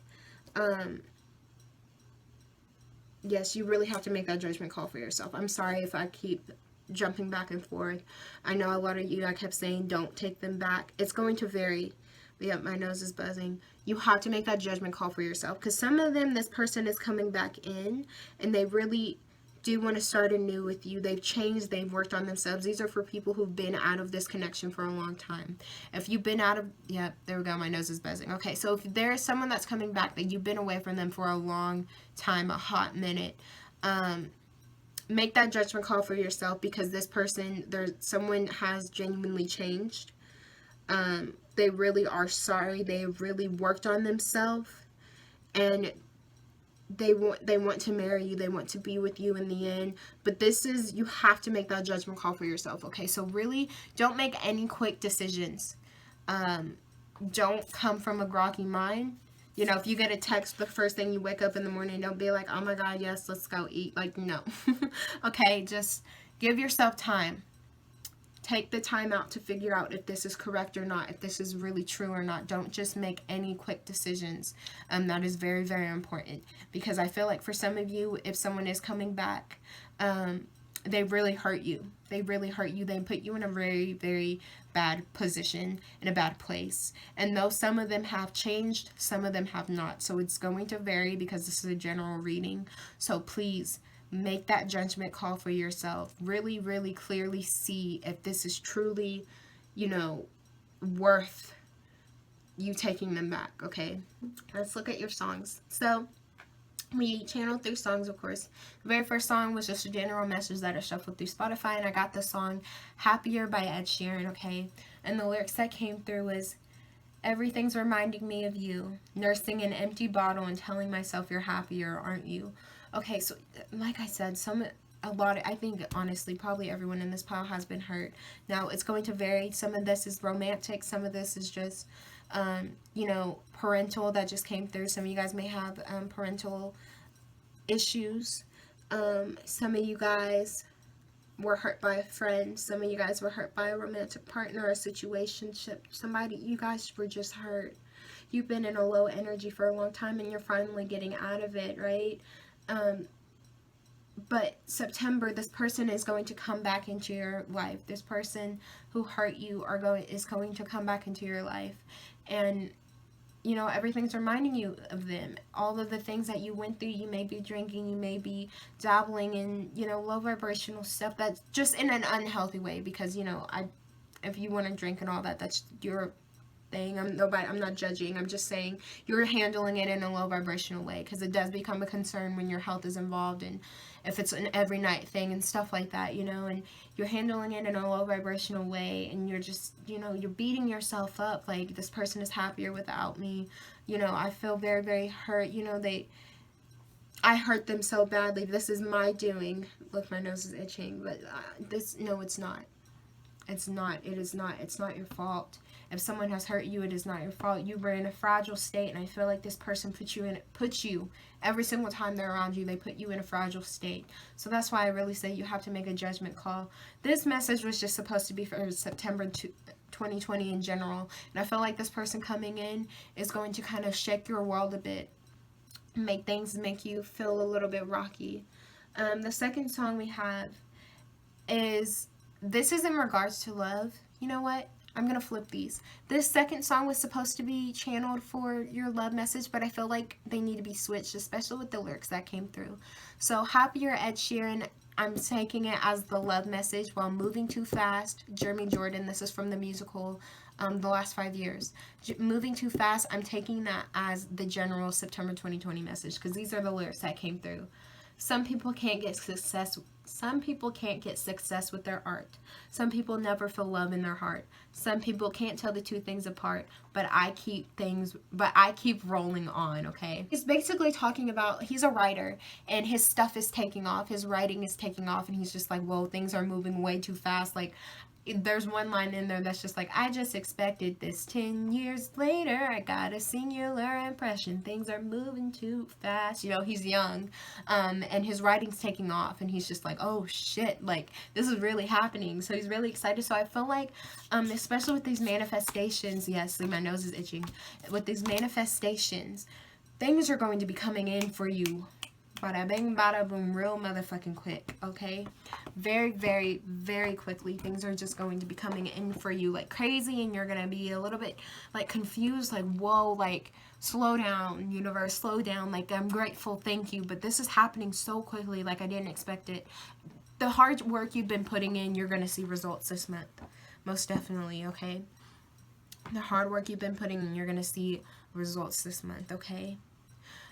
yes, you really have to make that judgment call for yourself. I'm sorry if I keep jumping back and forth. I know a lot of you, I kept saying don't take them back. It's going to vary. But yeah, my nose is buzzing. You have to make that judgment call for yourself, because some of them, this person is coming back in and they really do want to start anew with you. They've changed, they've worked on themselves. These are for people who've been out of this connection for a long time. If you've been out of, yeah, there we go, my nose is buzzing. Okay, so if there is someone that's coming back that you've been away from them for a long time, a hot minute, make that judgment call for yourself, because this person, someone has genuinely changed. They really are sorry. They really worked on themselves, and they want to marry you. They want to be with you in the end. But this is, you have to make that judgment call for yourself. Okay, so really don't make any quick decisions. Don't come from a groggy mind. You know, if you get a text the first thing you wake up in the morning, don't be like, oh my God, yes, let's go eat. Like, no. Okay, just give yourself time. Take the time out to figure out if this is correct or not, if this is really true or not. Don't just make any quick decisions. That is very, very important, because I feel like for some of you, if someone is coming back, they really hurt you. They really hurt you. They put you in a very, very bad position, in a bad place. And though some of them have changed, some of them have not. So it's going to vary because this is a general reading. So please make that judgment call for yourself. Really, really clearly see if this is truly, you know, worth you taking them back, okay? Let's look at your songs. So we channeled 3 songs, of course. The very first song was just a general message that I shuffled through Spotify, and I got the song Happier by Ed Sheeran, okay? And the lyrics that came through was, everything's reminding me of you, nursing an empty bottle and telling myself you're happier, aren't you? Okay, so like I said, I think honestly probably everyone in this pile has been hurt. Now it's going to vary. Some of this is romantic, some of this is just you know, parental that just came through. Some of you guys may have parental issues. Some of you guys were hurt by a friend. Some of you guys were hurt by a romantic partner, a situationship. You guys were just hurt. You've been in a low energy for a long time and you're finally getting out of it, right? But September, this person is going to come back into your life. This person who hurt you is going to come back into your life. And, you know, everything's reminding you of them. All of the things that you went through, you may be drinking, you may be dabbling in, you know, low vibrational stuff that's just in an unhealthy way. Because, you know, if you want to drink and all that, that's your thing. I'm not judging. I'm just saying you're handling it in a low vibrational way, because it does become a concern when your health is involved, and if it's an every night thing and stuff like that, you know, and you're handling it in a low vibrational way, and you're just, you know, you're beating yourself up like, this person is happier without me, you know, I feel very, very hurt, you know, I hurt them so badly, this is my doing. Look, my nose is itching, but no, it's not. It's not. It is not. It's not your fault. If someone has hurt you, it is not your fault. You were in a fragile state, and I feel like this person puts you every single time they're around you, they put you in a fragile state. So that's why I really say you have to make a judgment call. This message was just supposed to be for September 2020 in general, and I feel like this person coming in is going to kind of shake your world a bit, make you feel a little bit rocky. The second song we have is, this is in regards to love. You know what? I'm going to flip these. This second song was supposed to be channeled for your love message, but I feel like they need to be switched, especially with the lyrics that came through. So, Happier, Ed Sheeran, I'm taking it as the love message, while Moving Too Fast, Jeremy Jordan, this is from the musical The Last 5 Years. Moving Too Fast, I'm taking that as the general September 2020 message, because these are the lyrics that came through. Some people can't get success with their art. Some people never feel love in their heart. Some people can't tell the two things apart, but I keep rolling on, okay? He's basically talking about, he's a writer, and his stuff is taking off, his writing is taking off, and he's just like, whoa, things are moving way too fast. Like, there's one line in there that's just like, I just expected this 10 years later, I got a singular impression, things are moving too fast. You know, he's young, and his writing's taking off, and he's just like, oh shit, like, this is really happening. So he's really excited. So I feel like, especially with these manifestations, yes, my nose is itching, with these manifestations, things are going to be coming in for you, bada bing, bada boom, real motherfucking quick, okay? Very, very, very quickly. Things are just going to be coming in for you like crazy, and you're going to be a little bit, like, confused, like, whoa, like, slow down, universe, slow down, like, I'm grateful, thank you, but this is happening so quickly, like, I didn't expect it. The hard work you've been putting in, you're going to see results this month, most definitely, okay? The hard work you've been putting in, you're going to see results this month, okay?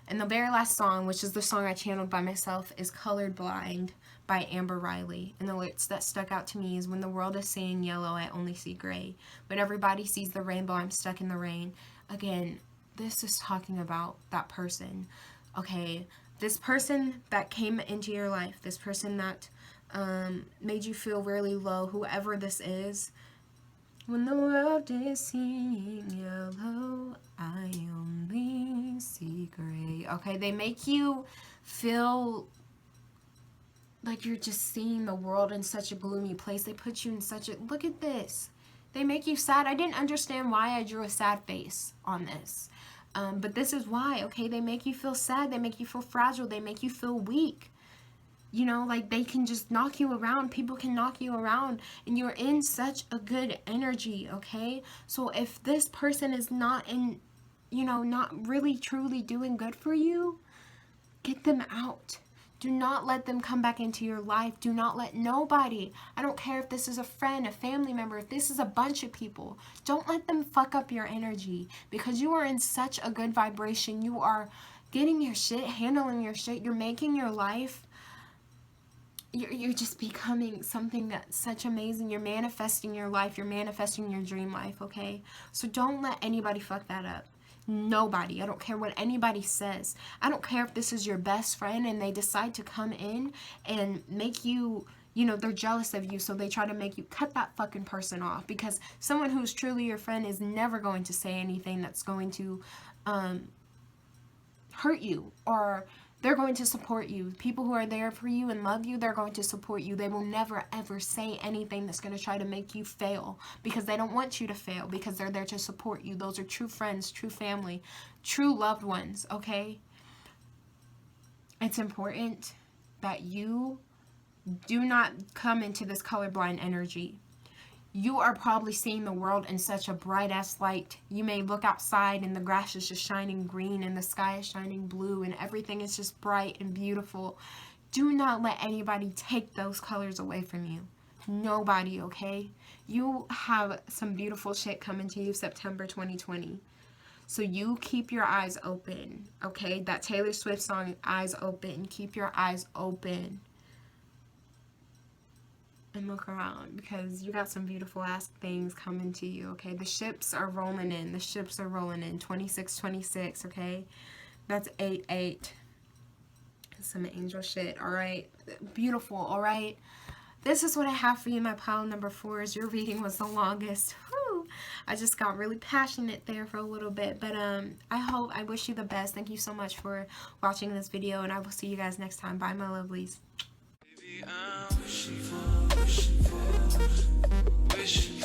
And the very last song, which is the song I channeled by myself, is Colored Blind by Amber Riley. And the lyrics that stuck out to me is, when the world is seeing yellow, I only see gray. When everybody sees the rainbow, I'm stuck in the rain. Again, this is talking about that person, okay? This person that came into your life, this person that made you feel really low, whoever this is. When the world is seeing yellow, I only see gray. Okay, they make you feel like you're just seeing the world in such a gloomy place. They put you in such a, look at this. They make you sad. I didn't understand why I drew a sad face on this. But this is why, okay? They make you feel sad. They make you feel fragile. They make you feel weak. You know, like, they can just knock you around. People can knock you around, and you're in such a good energy, okay? So if this person is not in, you know, not really truly doing good for you, get them out. Do not let them come back into your life. Do not let nobody, I don't care if this is a friend, a family member, if this is a bunch of people, don't let them fuck up your energy, because you are in such a good vibration. You are getting your shit, handling your shit, you're making your life, you're just becoming something that's such amazing. You're manifesting your life. You're manifesting your dream life, okay? So don't let anybody fuck that up. Nobody. I don't care what anybody says. I don't care if this is your best friend and they decide to come in and make you, you know, they're jealous of you, so they try to make you cut that fucking person off, because someone who's truly your friend is never going to say anything that's going to hurt you, or they're going to support you. People who are there for you and love you, they're going to support you. They will never ever say anything that's going to try to make you fail, because they don't want you to fail, because they're there to support you. Those are true friends, true family, true loved ones, okay? It's important that you do not come into this colorblind energy. You are probably seeing the world in such a bright ass light. You may look outside and the grass is just shining green and the sky is shining blue and everything is just bright and beautiful. Do not let anybody take those colors away from you. Nobody, okay? You have some beautiful shit coming to you September 2020. So you keep your eyes open, okay? That Taylor Swift song, Eyes Open. Keep your eyes open. And look around, because you got some beautiful ass things coming to you, okay? The ships are rolling in. The ships are rolling in. 2626, okay? That's 88. Some angel shit, all right? Beautiful, all right? This is what I have for you, my pile number 4s. Your reading was the longest. Whew. I just got really passionate there for a little bit, but I wish you the best. Thank you so much for watching this video, and I will see you guys next time. Bye, my lovelies. Baby, I'm wishing for, wishing